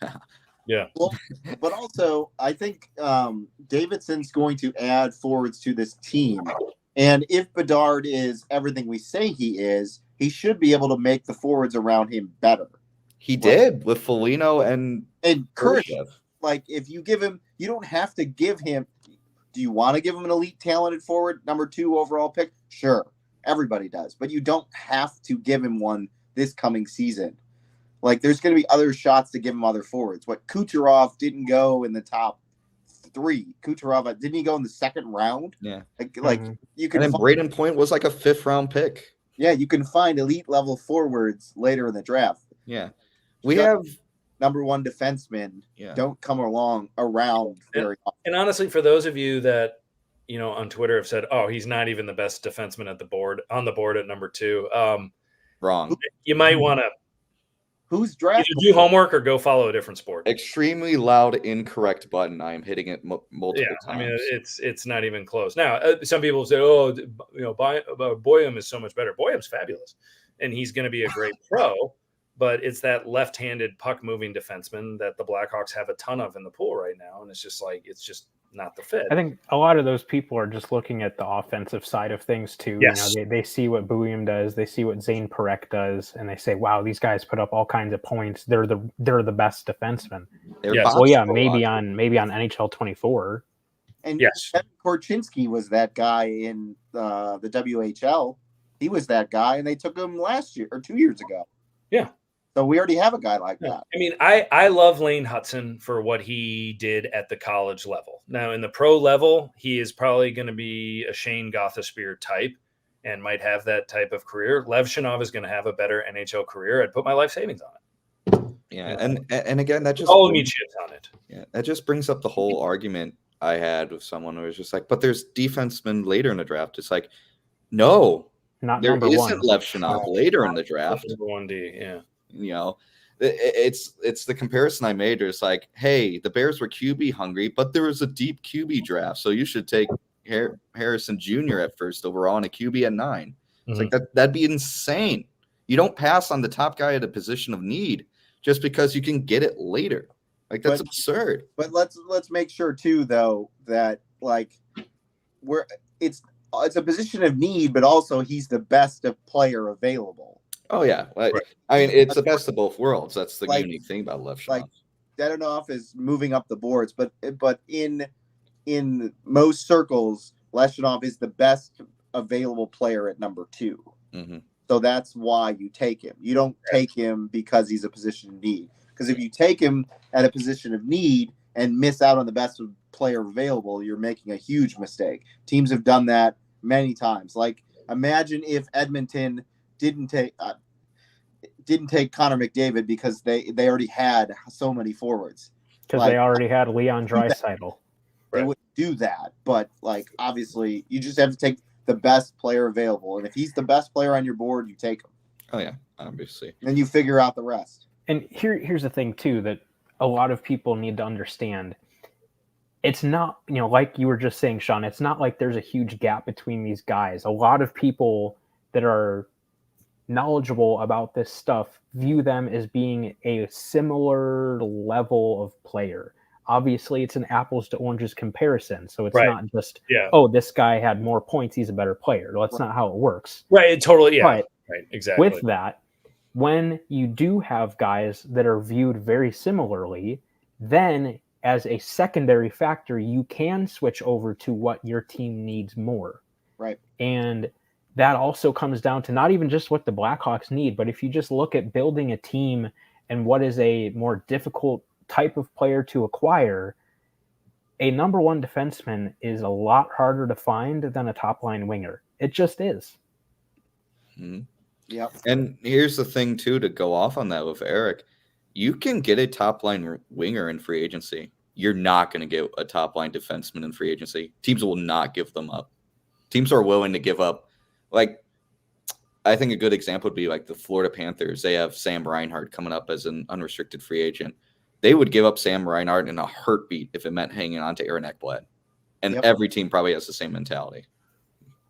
Yeah. Well, but also, I think Davidson's going to add forwards to this team. And if Bedard is everything we say he is, he should be able to make the forwards around him better. He did with Foligno and Khrushchev. Like, if you give him, you don't have to give him. Do you want to give him an elite talented forward, number 2 overall pick? Sure. Everybody does. But you don't have to give him one this coming season. Like, there's going to be other shots to give him other forwards. What Kucherov didn't go in the top 3. Kucherov, didn't he go in the 2nd round? Yeah. Like you can. And then Braden Point was like a 5th-round pick. Yeah, you can find elite level forwards later in the draft. Yeah. We have number 1 defensemen. Yeah. Don't come around very often. And honestly, for those of you that on Twitter have said, "Oh, he's not even the best defenseman on the board at number 2," wrong. You might want to. Who's drafted? Either do homework or go follow a different sport. Extremely loud, incorrect button. I am hitting it multiple times. I mean, it's not even close. Now, some people say, "Oh, Boyum is so much better." Boyum's fabulous, and he's going to be a great pro. But it's that left-handed puck-moving defenseman that the Blackhawks have a ton of in the pool right now, and it's just not the fit. I think a lot of those people are just looking at the offensive side of things too. Yes. They see what Bouyem does, they see what Zane Parekh does, and they say, "Wow, these guys put up all kinds of points. They're the best defensemen." Yes. Well, yeah, maybe on NHL 24. And yes, Kevin Korchinski was that guy in the WHL. He was that guy, and they took him last year or 2 years ago. Yeah. So we already have a guy like that. I mean, I love Lane Hudson for what he did at the college level. Now, in the pro level, he is probably going to be a Shane Gothisbeer type and might have that type of career. Levshunov is going to have a better NHL career. I'd put my life savings on it. Yeah, and again, that just all me chips on it. Yeah, that just brings up the whole argument I had with someone who was just like, "But there's defensemen later in the draft." It's like, no, not there number isn't 1. Levshunov later in the draft. Number 1D, yeah. It's the comparison I made. It's like, hey, the Bears were QB hungry, but there was a deep QB draft, so you should take Harrison Jr. at 1st overall and a QB at 9. It's like that'd be insane. You don't pass on the top guy at a position of need just because you can get it later. Like, that's absurd. But let's make sure too, though, that like it's a position of need, but also he's the best player available. Oh yeah, right. I mean, it's the best of both worlds. That's the unique thing about Levshunov. Like, Demidov is moving up the boards, but in most circles, Levshunov is the best available player at number 2. Mm-hmm. So that's why you take him. You don't take him because he's a position of need. Because if you take him at a position of need and miss out on the best player available, you're making a huge mistake. Teams have done that many times. Like, imagine if Edmonton didn't take Connor McDavid because they already had so many forwards. Because they already had Leon Draisaitl. They would do that, but like, obviously you just have to take the best player available, and if he's the best player on your board, you take him. Oh yeah, obviously. And then you figure out the rest. And here's the thing too that a lot of people need to understand. It's not, like you were just saying, Sean, it's not like there's a huge gap between these guys. A lot of people that are knowledgeable about this stuff view them as being a similar level of player. Obviously, it's an apples to oranges comparison, so it's Right. not just, Yeah. oh, this guy had more points, he's a better player. That's not how it works. Right. Totally. Yeah. But right. Exactly. with that, when you do have guys that are viewed very similarly, then as a secondary factor, you can switch over to what your team needs more. Right. And that also comes down to not even just what the Blackhawks need, but if you just look at building a team and what is a more difficult type of player to acquire, a number one defenseman is a lot harder to find than a top line winger. It just is. Mm-hmm. Yep. And here's the thing, too, to go off on that with Eric. You can get a top-line winger in free agency. You're not going to get a top-line defenseman in free agency. Teams will not give them up. Teams are willing to give up. Like, I think a good example would be like the Florida Panthers. They have Sam Reinhart coming up as an unrestricted free agent. They would give up Sam Reinhart in a heartbeat if it meant hanging on to Aaron Ekblad. And every team probably has the same mentality.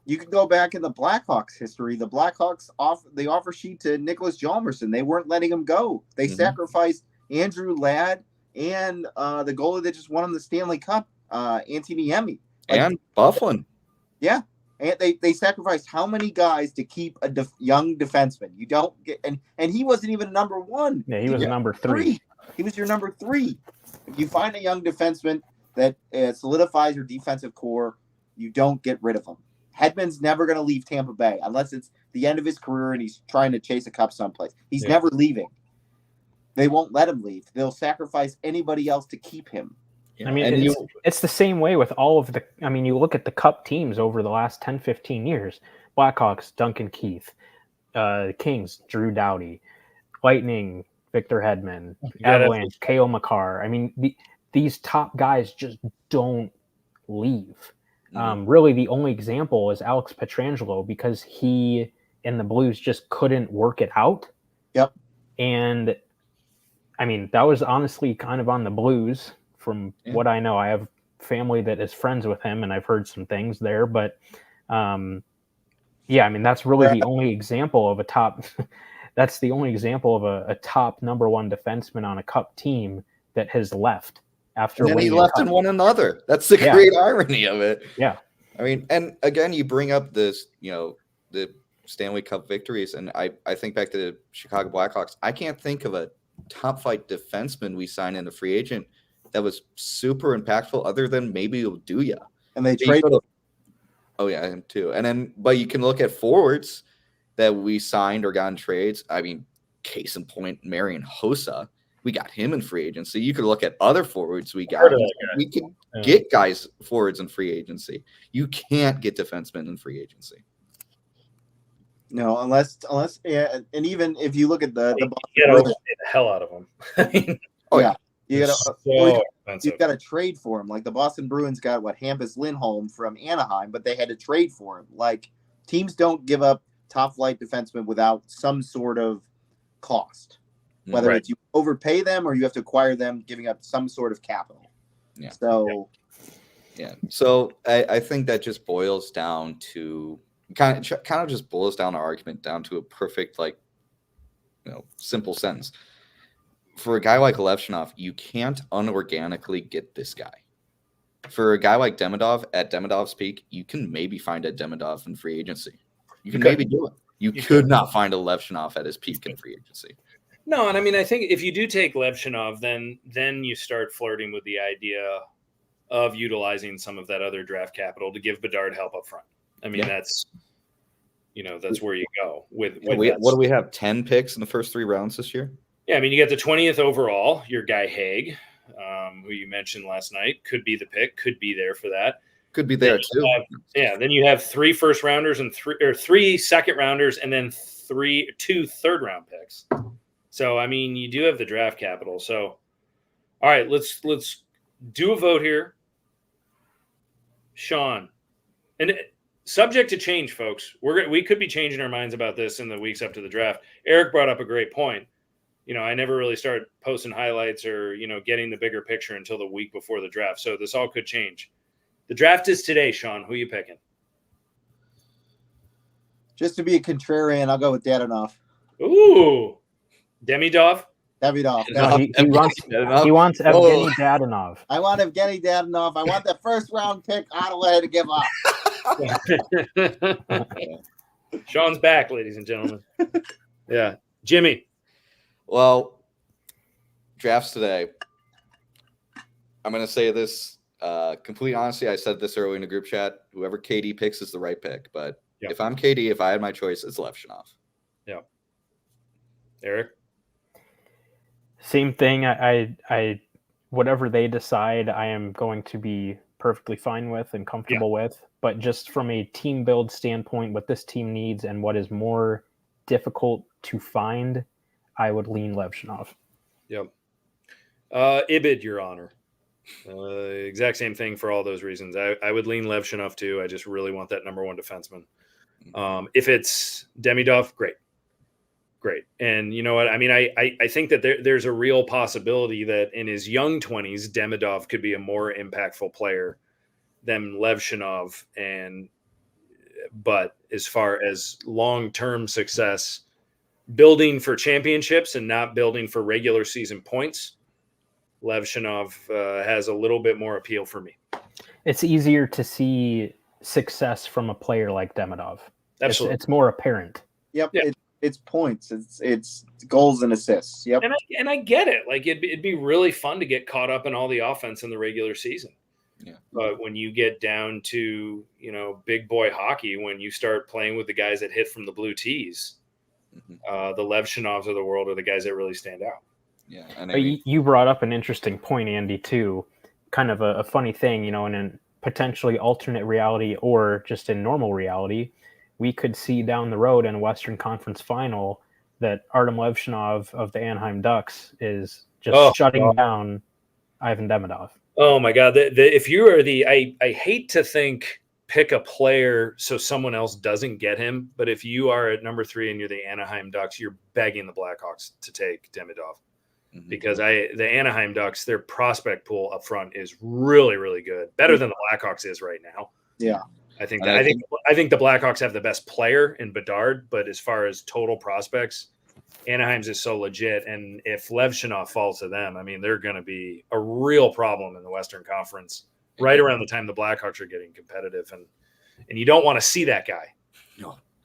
You can go back in the Blackhawks history. The Blackhawks the offer sheet to Nicholas Hjalmarsson. They weren't letting him go. They sacrificed Andrew Ladd and the goalie that just won him the Stanley Cup, Antti Niemi. And Bufflin. Yeah. And they sacrificed how many guys to keep a young defenseman? You don't get and he wasn't even number one. Yeah, he was number three. He was your number 3. If you find a young defenseman that solidifies your defensive core, you don't get rid of him. Hedman's never going to leave Tampa Bay unless it's the end of his career and he's trying to chase a cup someplace. He's never leaving. They won't let him leave. They'll sacrifice anybody else to keep him. I mean, it's the same way with all of the – I mean, you look at the cup teams over the last 10, 15 years. Blackhawks, Duncan Keith. Kings, Drew Doughty. Lightning, Victor Hedman. Avalanche, Cale Makar. I mean, these top guys just don't leave. Really, the only example is Alex Pietrangelo because he and the Blues just couldn't work it out. Yep. And, I mean, that was honestly kind of on the Blues. From what I know, I have family that is friends with him, and I've heard some things there. But, I mean, that's really the only example of a top – that's the only example of a top number one defenseman on a cup team that has left after winning. And he left in one another. That's the great irony of it. Yeah. I mean, and again, you bring up this, the Stanley Cup victories, and I think back to the Chicago Blackhawks. I can't think of a top-flight defenseman we signed in a free agent that was super impactful other than maybe Uduya. And they traded. Oh, yeah, him too. And then, but you can look at forwards that we signed or got in trades. I mean, case in point, Marian Hossa. We got him in free agency. You could look at other forwards we got. We can get guys forwards in free agency. You can't get defensemen in free agency. No, unless and even if you look at the hell out of them. I mean, you got to trade for him. Like the Boston Bruins got Hampus Lindholm from Anaheim, but they had to trade for him. Like teams don't give up top flight defensemen without some sort of cost, whether it's you overpay them or you have to acquire them, giving up some sort of capital. Yeah. So, So I think that just boils down to kind of just boils down our argument down to a perfect, simple sentence. For a guy like Levshunov, you can't unorganically get this guy. For a guy like Demidov, at Demidov's peak, you can maybe find a Demidov in free agency. You can maybe do it. You could not find a Levshunov at his peak in free agency. No, and I mean, I think if you do take Levshunov, then you start flirting with the idea of utilizing some of that other draft capital to give Bedard help up front. I mean, that's where you go with what do we have? 10 picks in the first 3 rounds this year? Yeah, I mean, you got the 20th overall. Your guy Haig, who you mentioned last night, could be the pick. Could be there for that. Could be there too. Then you have 3 first rounders and 3 second rounders, and then 2 third round picks. So I mean, you do have the draft capital. So, all right, let's do a vote here, Sean, and subject to change, folks. We could be changing our minds about this in the weeks up to the draft. Eric brought up a great point. I never really started posting highlights or, getting the bigger picture until the week before the draft. So this all could change. The draft is today, Sean. Who are you picking? Just to be a contrarian, I'll go with Dadonov. Ooh, Demidov. Dadonov. No, he wants Evgeny Dadonov. I want Evgeny Dadonov. I want the first round pick Ottawa to give up. Sean's back, ladies and gentlemen. Yeah, Jimmy. Well, drafts today. I'm going to say this complete honesty. I said this early in the group chat. Whoever KD picks is the right pick. But if I'm KD, if I had my choice, it's Levshunov. Yeah. Eric? Same thing. I whatever they decide, I am going to be perfectly fine with and comfortable with. But just from a team build standpoint, what this team needs and what is more difficult to find, I would lean Levshunov. Yep. Ibid, Your Honor. Exact same thing for all those reasons. I would lean Levshunov too. I just really want that number one defenseman. If it's Demidov, great. And you know what? I mean, I think that there's a real possibility that in his young 20s, Demidov could be a more impactful player than Levshunov. But as far as long-term success, building for championships and not building for regular season points, Levshunov has a little bit more appeal for me. It's easier to see success from a player like Demidov. Absolutely. It's more apparent. Yep. Yeah. It's points. It's goals and assists. Yep. And I get it. Like it'd be really fun to get caught up in all the offense in the regular season. Yeah. But when you get down to, big boy hockey, when you start playing with the guys that hit from the blue tees, the Levshunovs of the world are the guys that really stand out. Yeah. You brought up an interesting point, Andy, too. Kind of a funny thing, in a potentially alternate reality or just in normal reality, we could see down the road in a Western Conference final that Artom Levshunov of the Anaheim Ducks is just shutting down Ivan Demidov. Oh my God! If you are I hate to think pick a player so someone else doesn't get him, but if you are at number 3 and you're the Anaheim Ducks, you're begging the Blackhawks to take Demidov because the Anaheim Ducks, their prospect pool up front is really, really good, better than the Blackhawks is right now. Yeah. I think the Blackhawks have the best player in Bedard, but as far as total prospects, Anaheim's is so legit. And if Levshunov falls to them, I mean, they're going to be a real problem in the Western Conference right around the time the Blackhawks are getting competitive. And you don't want to see that guy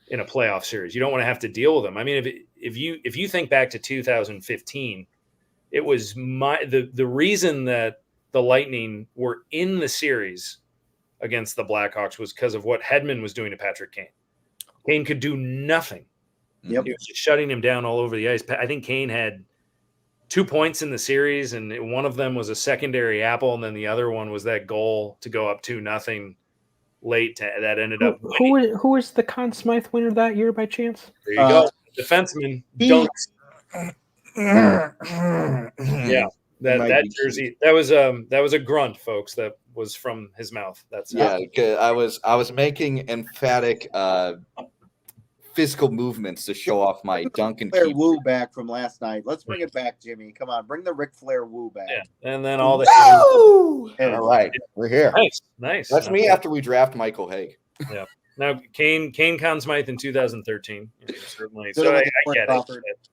in a playoff series. You don't want to have to deal with him. I mean, if you think back to 2015, it was the reason that the Lightning were in the series against the Blackhawks was because of what Hedman was doing to Patrick Kane. Kane could do nothing. Yep. He was just shutting him down all over the ice. I think Kane had 2 points in the series, and one of them was a secondary apple, and then the other one was that goal to go up 2-0 late that ended up winning. Who was the Conn Smythe winner that year by chance? There you go. Defenseman dunks. Yeah. That jersey, that was a grunt, folks. That was from his mouth. That's I was making emphatic physical movements to show off my dunk and keep. Woo back from last night. Let's bring it back, Jimmy. Come on, bring the Ric Flair woo back. Yeah. And then all the all right, we're here. Nice. That's me after we draft Michael Haig. Yeah. Now Kane Conn Smythe in 2013. Certainly. So I get Crawford. It.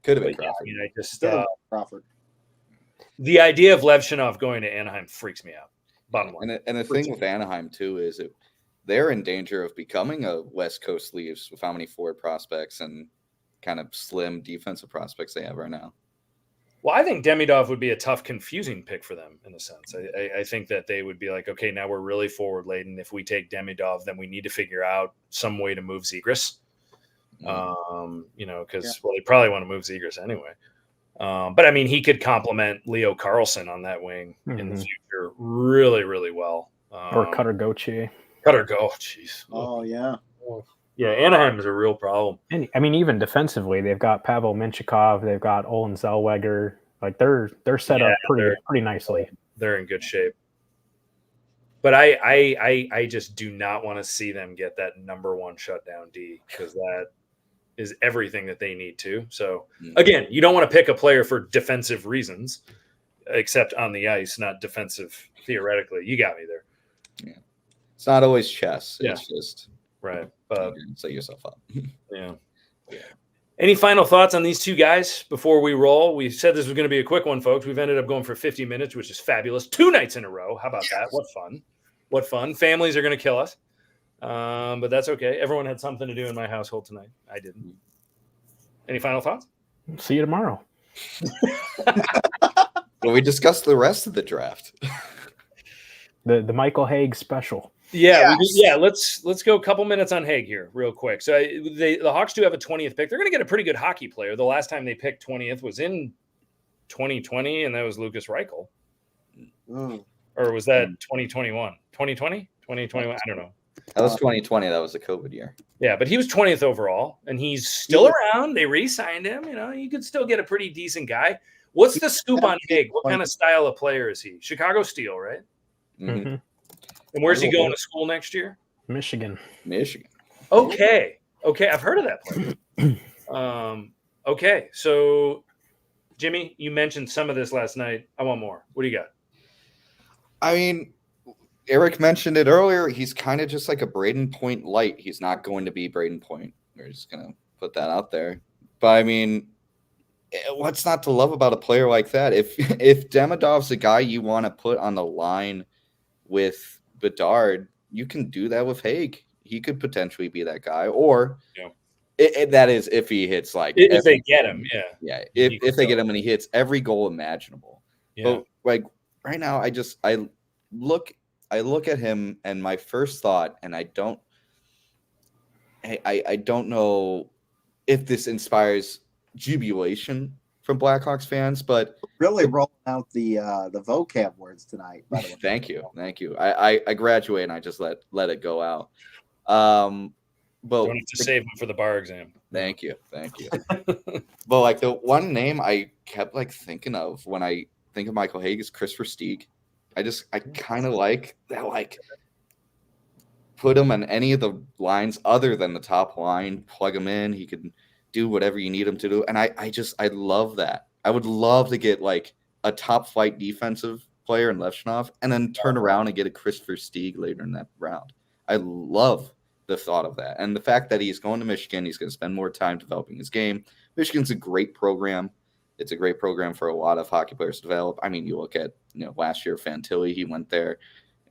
Could have been Crawford. I just Crawford. The idea of Levshunov going to Anaheim freaks me out. Bottom line. And the thing with Anaheim too is they're in danger of becoming a West Coast Leafs with how many forward prospects and kind of slim defensive prospects they have right now. Well, I think Demidov would be a tough, confusing pick for them in a sense. I think that they would be like, okay, now we're really forward laden. If we take Demidov, then we need to figure out some way to move Zegras. Because they probably want to move Zegras anyway. But I mean, he could complement Leo Carlson on that wing in the future really, really well. Or Cutter Gauthier. Jeez. Oh yeah. Yeah, Anaheim is a real problem. And I mean, even defensively, they've got Pavel Minchikov, they've got Olin Zellweger. Like they're set up pretty nicely. They're in good shape. But I just do not want to see them get that number one shutdown D because that is everything that they need to. So again, you don't want to pick a player for defensive reasons, except on the ice, not defensive theoretically. You got me there. Yeah. It's not always chess. Yeah. It's just Right. Set yourself up. Yeah. Any final thoughts on these two guys before we roll? We said this was going to be a quick one, folks. We've ended up going for 50 minutes, which is fabulous. 2 nights in a row. How about that? What fun. What fun. Families are going to kill us. But that's okay. Everyone had something to do in my household tonight. I didn't. Any final thoughts? See you tomorrow. Well, we discussed the rest of the draft. The Michael Hague special. Yeah, let's go a couple minutes on Hague here real quick. So the Hawks do have a 20th pick. They're going to get a pretty good hockey player. The last time they picked 20th was in 2020, and that was Lucas Reichel. Or was that 2021? 2020? 2021? I don't know. That was 2020. That was the COVID year. Yeah, but he was 20th overall, and he's still around. They re-signed him. You know, you could still get a pretty decent guy. What's the scoop on Hague? What kind of style of player is he? Chicago Steel, right? Mm-hmm. And where's he going to school next year? Michigan. Okay. I've heard of that place. Okay. So, Jimmy, you mentioned some of this last night. I want more. What do you got? I mean, Eric mentioned it earlier. He's kind of just like a Braden Point light. He's not going to be Braden Point. We're just going to put that out there. But, I mean, what's not to love about a player like that? If Demidov's a guy you want to put on the line with Bedard, you can do that with Hague. He could potentially be that guy, or that is if he hits if they get him, if they get him and he hits every goal imaginable. Yeah. But right now, I look at him and my first thought, and I don't know if this inspires jubilation from Blackhawks fans, but really rolling out the vocab words tonight. By the way. Thank you. I graduate and I just let it go out. But don't have to save them for the bar exam. Thank you. But the one name I kept thinking of when I think of Michael Hague is Chris Versteeg. I kind of like that. Put him on any of the lines other than the top line. Plug him in. He could do whatever you need him to do. And I love that. I would love to get a top flight defensive player in Levshunov and then turn around and get a Chris Versteeg later in that round. I love the thought of that. And the fact that he's going to Michigan, he's going to spend more time developing his game. Michigan's a great program. It's a great program for a lot of hockey players to develop. I mean, you look at, last year, Fantilli, he went there,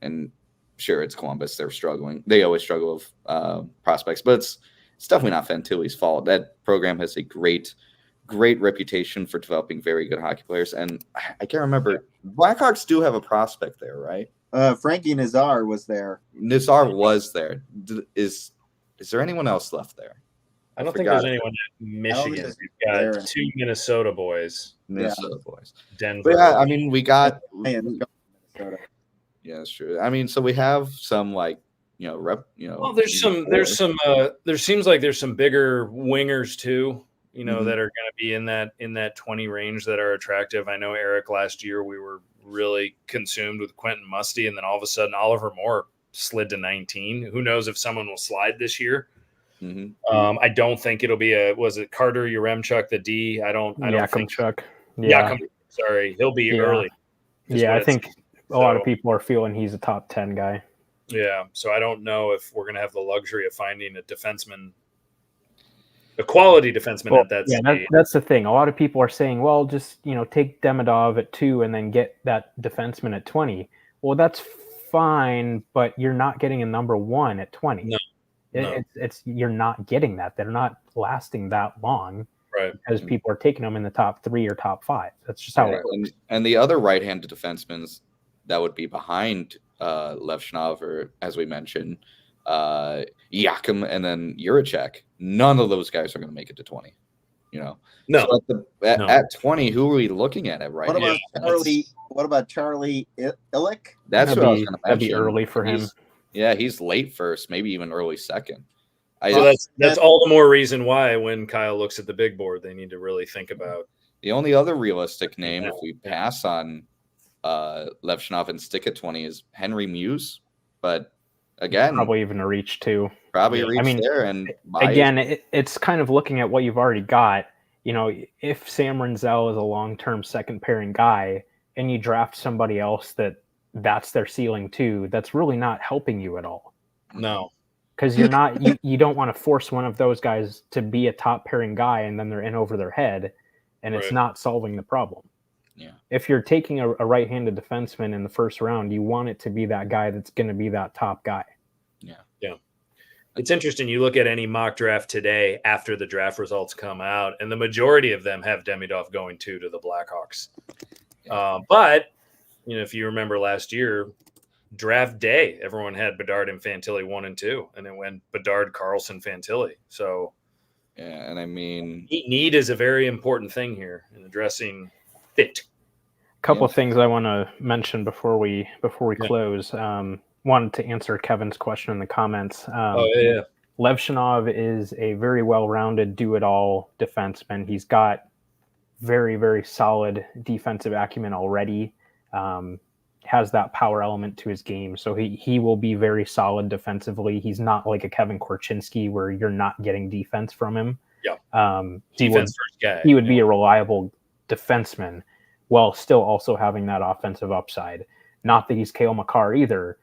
and sure, it's Columbus. They're struggling. They always struggle with prospects, but it's definitely not Fantilli's fault. That program has a great reputation for developing very good hockey players. And I can't remember. Blackhawks do have a prospect there, right? Frankie Nazar was there. Nazar was there. Is there anyone else left there? I don't think there's anyone at Michigan. We've got 2 Minnesota boys. Boys. Denver. But yeah, I mean, we got. Minnesota. Yeah, that's true. I mean, so we have some Well, there seems like there's some bigger wingers too, that are going to be in that 20 range that are attractive. I know, Eric, last year we were really consumed with Quentin Musty, and then all of a sudden Oliver Moore slid to 19. Who knows if someone will slide this year? Mm-hmm. I don't think it'll be was it Carter Yaremchuk, the D? I don't think Chuck. Yeah. Sorry, he'll be early. Yeah, I think a lot of people are feeling he's a top 10 guy. Yeah, so I don't know if we're going to have the luxury of finding a quality defenseman at that stage. That's the thing. A lot of people are saying, well, just take Demidov at 2 and then get that defenseman at 20. Well, that's fine, but you're not getting a number 1 at 20. No. It's you're not getting that. They're not lasting that long, right? Because people are taking them in the top 3 or top 5. That's just how it works. And the other right-handed defensemen that would be behind Levshunov, or as we mentioned, Yakum, and then Juracek. None of those guys are going to make it to 20. No. So at 20, who are we looking at right now? What about Charlie Illick? That's what I was going to mention. That'd be early for him. Yeah, he's late first, maybe even early second. That's all the more reason why when Kyle looks at the big board, they need to really think about. The only other realistic name, if we pass on Levshunov and stick at 20, is Henry Muse. But again, probably even a reach too. Probably a reach there. And again, it's kind of looking at what you've already got. If Sam Renzel is a long-term second pairing guy and you draft somebody else that's their ceiling too, that's really not helping you at all. No. because you're not you don't want to force one of those guys to be a top pairing guy and then they're in over their head, and it's Right. not solving the problem. Yeah. If you're taking a right-handed defenseman in the first round, you want it to be that guy that's going to be that top guy. It's interesting. You look at any mock draft today after the draft results come out, and the majority of them have Demidov going to the Blackhawks. But if you remember last year, draft day, everyone had Bedard and Fantilli 1 and 2, and it went Bedard, Carlson, Fantilli. So Yeah, and I mean, need is a very important thing here in addressing fit. A couple Yeah. of things I want to mention before we close. Wanted to answer Kevin's question in the comments. Levshunov is a very well-rounded, do-it-all defenseman. He's got very, very solid defensive acumen already. Has that power element to his game, so he will be very solid defensively. He's not like a Kevin Korchinski where you're not getting defense from him. Defense first guy. He would be a reliable defenseman while still also having that offensive upside. Not that he's Cale Makar either,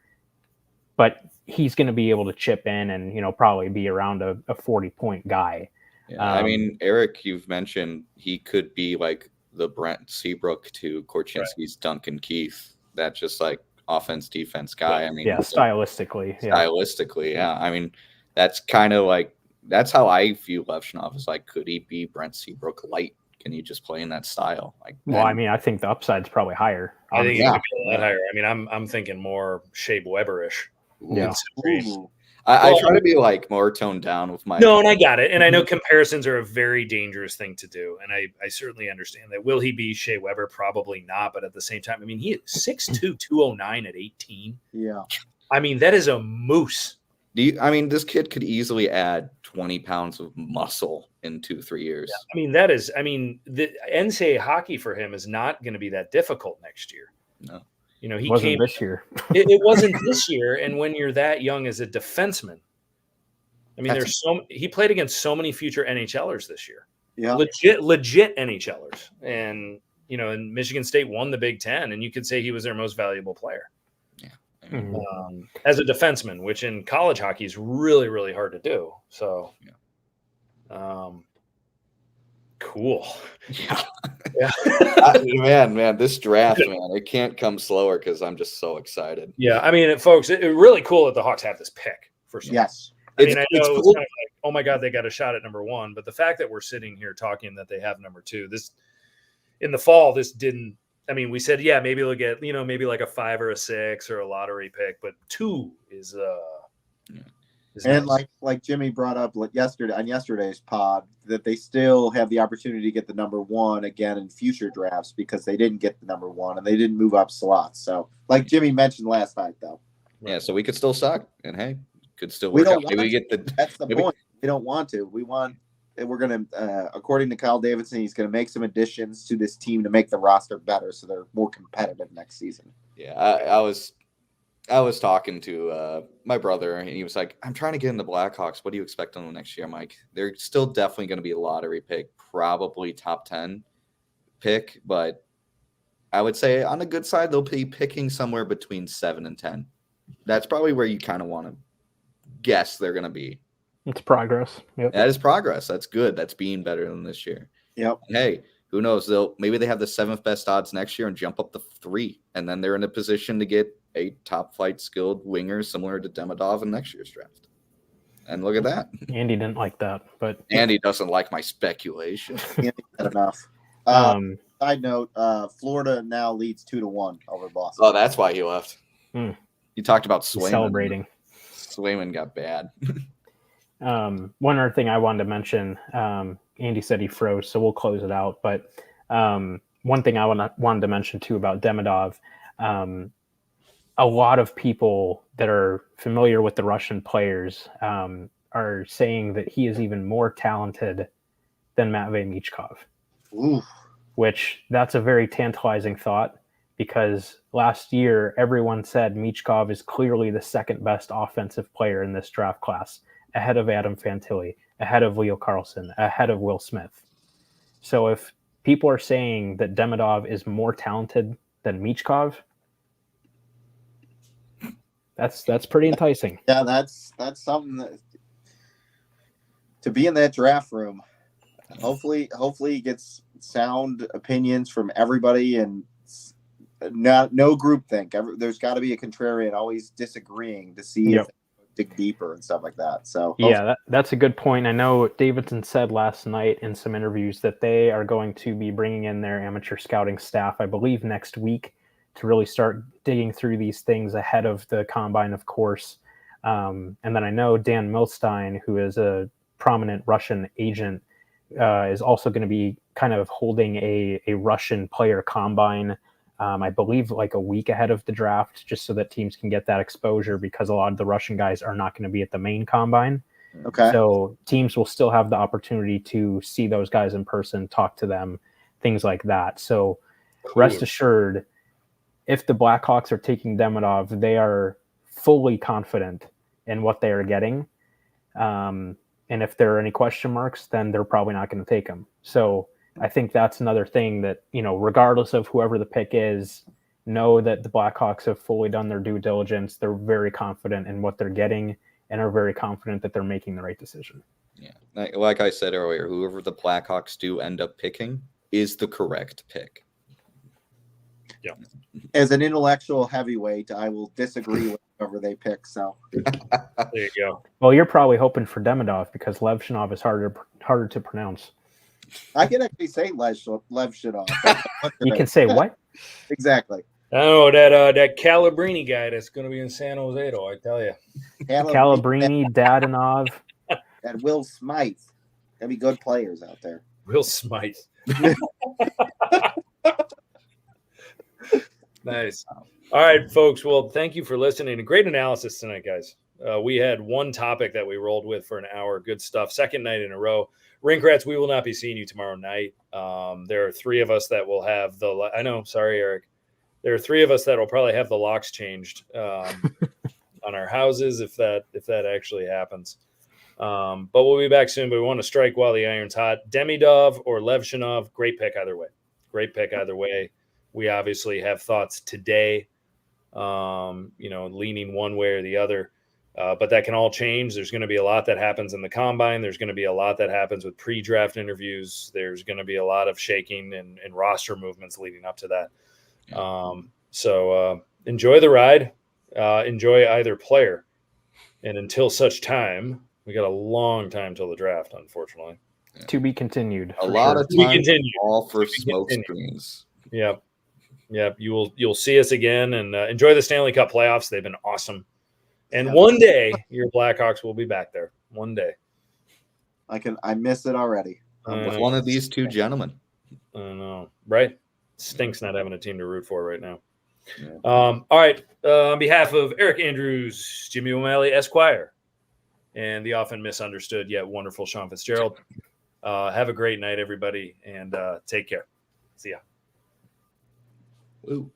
but he's going to be able to chip in and probably be around a 40-point guy. Yeah, I mean, Eric, you've mentioned he could be like the Brent Seabrook to Korchinski's Duncan Keith. That's just like offense, defense guy. I mean, stylistically. Yeah. I mean, that's kind of like, that's how I view Levshunov is like, could he be Brent Seabrook light? Can he just play in that style? I think the upside's probably higher. I think it could be a lot higher. I mean, I'm thinking more Shea Weber-ish. Yeah. I try to be like more toned down with my. No, and I got it. And I know comparisons are a very dangerous thing to do. And I certainly understand that. Will he be Shea Weber? Probably not. But at the same time, I mean, he is 6'2", 209 at 18. Yeah. I mean, that is a moose. This kid could easily add 20 pounds of muscle in 2-3 years. Yeah. The NCAA hockey for him is not going to be that difficult next year. No. He wasn't came this year. it wasn't this year. And when you're that young as a defenseman, I mean, he played against so many future NHLers this year. Yeah. Legit NHLers. And, and Michigan State won the Big Ten, and you could say he was their most valuable player. Yeah. As a defenseman, which in college hockey is really, really hard to do. So, cool. Yeah. Man, this draft, it can't come slower because I'm just so excited. Yeah, I mean, folks, it's really cool that the Hawks have this pick. First, yes. I know it's cool. Kind of like, oh my God, they got a shot at number 1. But the fact that we're sitting here talking that they have number 2, this in the fall, this didn't. I mean, we said, maybe they'll get, maybe like a 5 or a 6 or a lottery pick, but 2 is and nice. like Jimmy brought up yesterday's pod, that they still have the opportunity to get the number 1 again in future drafts because they didn't get the number 1 and they didn't move up slots. So, like Jimmy mentioned last night, though. Yeah, so we could still suck, and hey, could still We work don't out. Maybe we get the. That's the point. We don't want to. We're going to, according to Kyle Davidson, he's going to make some additions to this team to make the roster better so they're more competitive next season. Yeah, I was talking to my brother, and he was like, I'm trying to get in the Blackhawks. What do you expect on them next year? I'm like, they're still definitely going to be a lottery pick, probably top 10 pick, but I would say on the good side, they'll be picking somewhere between 7 and 10. That's probably where you kind of want to guess they're going to be. It's progress. Yep. That is progress. That's good. That's being better than this year. Yep. And hey, who knows? Maybe they have the 7th best odds next year and jump up to 3, and then they're in a position to get a top flight skilled winger similar to Demidov in next year's draft. And look at that. Andy didn't like that, but Andy doesn't like my speculation. Not enough. Side note: Florida now leads 2-1 over Boston. Oh, that's why he left. You talked about Swayman. Celebrating. Swayman got bad. One other thing I wanted to mention, Andy said he froze, so we'll close it out. But one thing I wanted to mention too about Demidov, a lot of people that are familiar with the Russian players are saying that he is even more talented than Matvei Michkov. Oof. Which that's a very tantalizing thought, because last year everyone said Michkov is clearly the second best offensive player in this draft class, ahead of Adam Fantilli, ahead of Leo Carlson, ahead of Will Smith. So if people are saying that Demidov is more talented than Michkov, That's pretty enticing. Yeah, that's something that, to be in that draft room. Hopefully he gets sound opinions from everybody and no groupthink. There's got to be a contrarian always disagreeing to see if they dig deeper and stuff like that. So yeah, that's a good point. I know Davidson said last night in some interviews that they are going to be bringing in their amateur scouting staff, I believe, next week to really start digging through these things ahead of the combine, of course. And then I know Dan Milstein, who is a prominent Russian agent, is also going to be kind of holding a Russian player combine, I believe like a week ahead of the draft, just so that teams can get that exposure, because a lot of the Russian guys are not going to be at the main combine. Okay. So teams will still have the opportunity to see those guys in person, talk to them, things like that. So rest assured, if the Blackhawks are taking Demidov, they are fully confident in what they are getting. And if there are any question marks, then they're probably not going to take him. So I think that's another thing that, regardless of whoever the pick is, know that the Blackhawks have fully done their due diligence. They're very confident in what they're getting and are very confident that they're making the right decision. Yeah. Like I said earlier, whoever the Blackhawks do end up picking is the correct pick. Yeah. As an intellectual heavyweight, I will disagree with whoever they pick. So there you go. Well, you're probably hoping for Demidov because Levshunov is harder to pronounce. I can actually say Levshunov. You can say what? Exactly. Oh, that Calabrini guy that's going to be in San Jose, though, I tell you. Calabrini, Dadonov, and Will Smythe. There'll be good players out there. Will Smythe. Nice. All right, folks. Well, thank you for listening. A great analysis tonight, guys. We had one topic that we rolled with for an hour. Good stuff. Second night in a row. Rink Rats, we will not be seeing you tomorrow night. There are three of us that will have the – I know, sorry, Eric. There are three of us that will probably have the locks changed on our houses if that actually happens. But we'll be back soon. But we want to strike while the iron's hot. Demidov or Levshunov, great pick either way. Great pick either way. We obviously have thoughts today, leaning one way or the other. But that can all change. There's going to be a lot that happens in the combine. There's going to be a lot that happens with pre-draft interviews. There's going to be a lot of shaking and roster movements leading up to that. So enjoy the ride. Enjoy either player. And until such time, we got a long time till the draft, unfortunately. Yeah. To be continued. A lot of time all for smoke screens. Yep. You'll see us again and enjoy the Stanley Cup playoffs. They've been awesome. And one day your Blackhawks will be back there. One day. I miss it already. With one of these two gentlemen. I know, right? Stinks not having a team to root for right now. Yeah. All right. On behalf of Eric Andrews, Jimmy O'Malley, Esquire, and the often misunderstood yet wonderful Sean Fitzgerald, have a great night, everybody, and take care. See ya. Woo.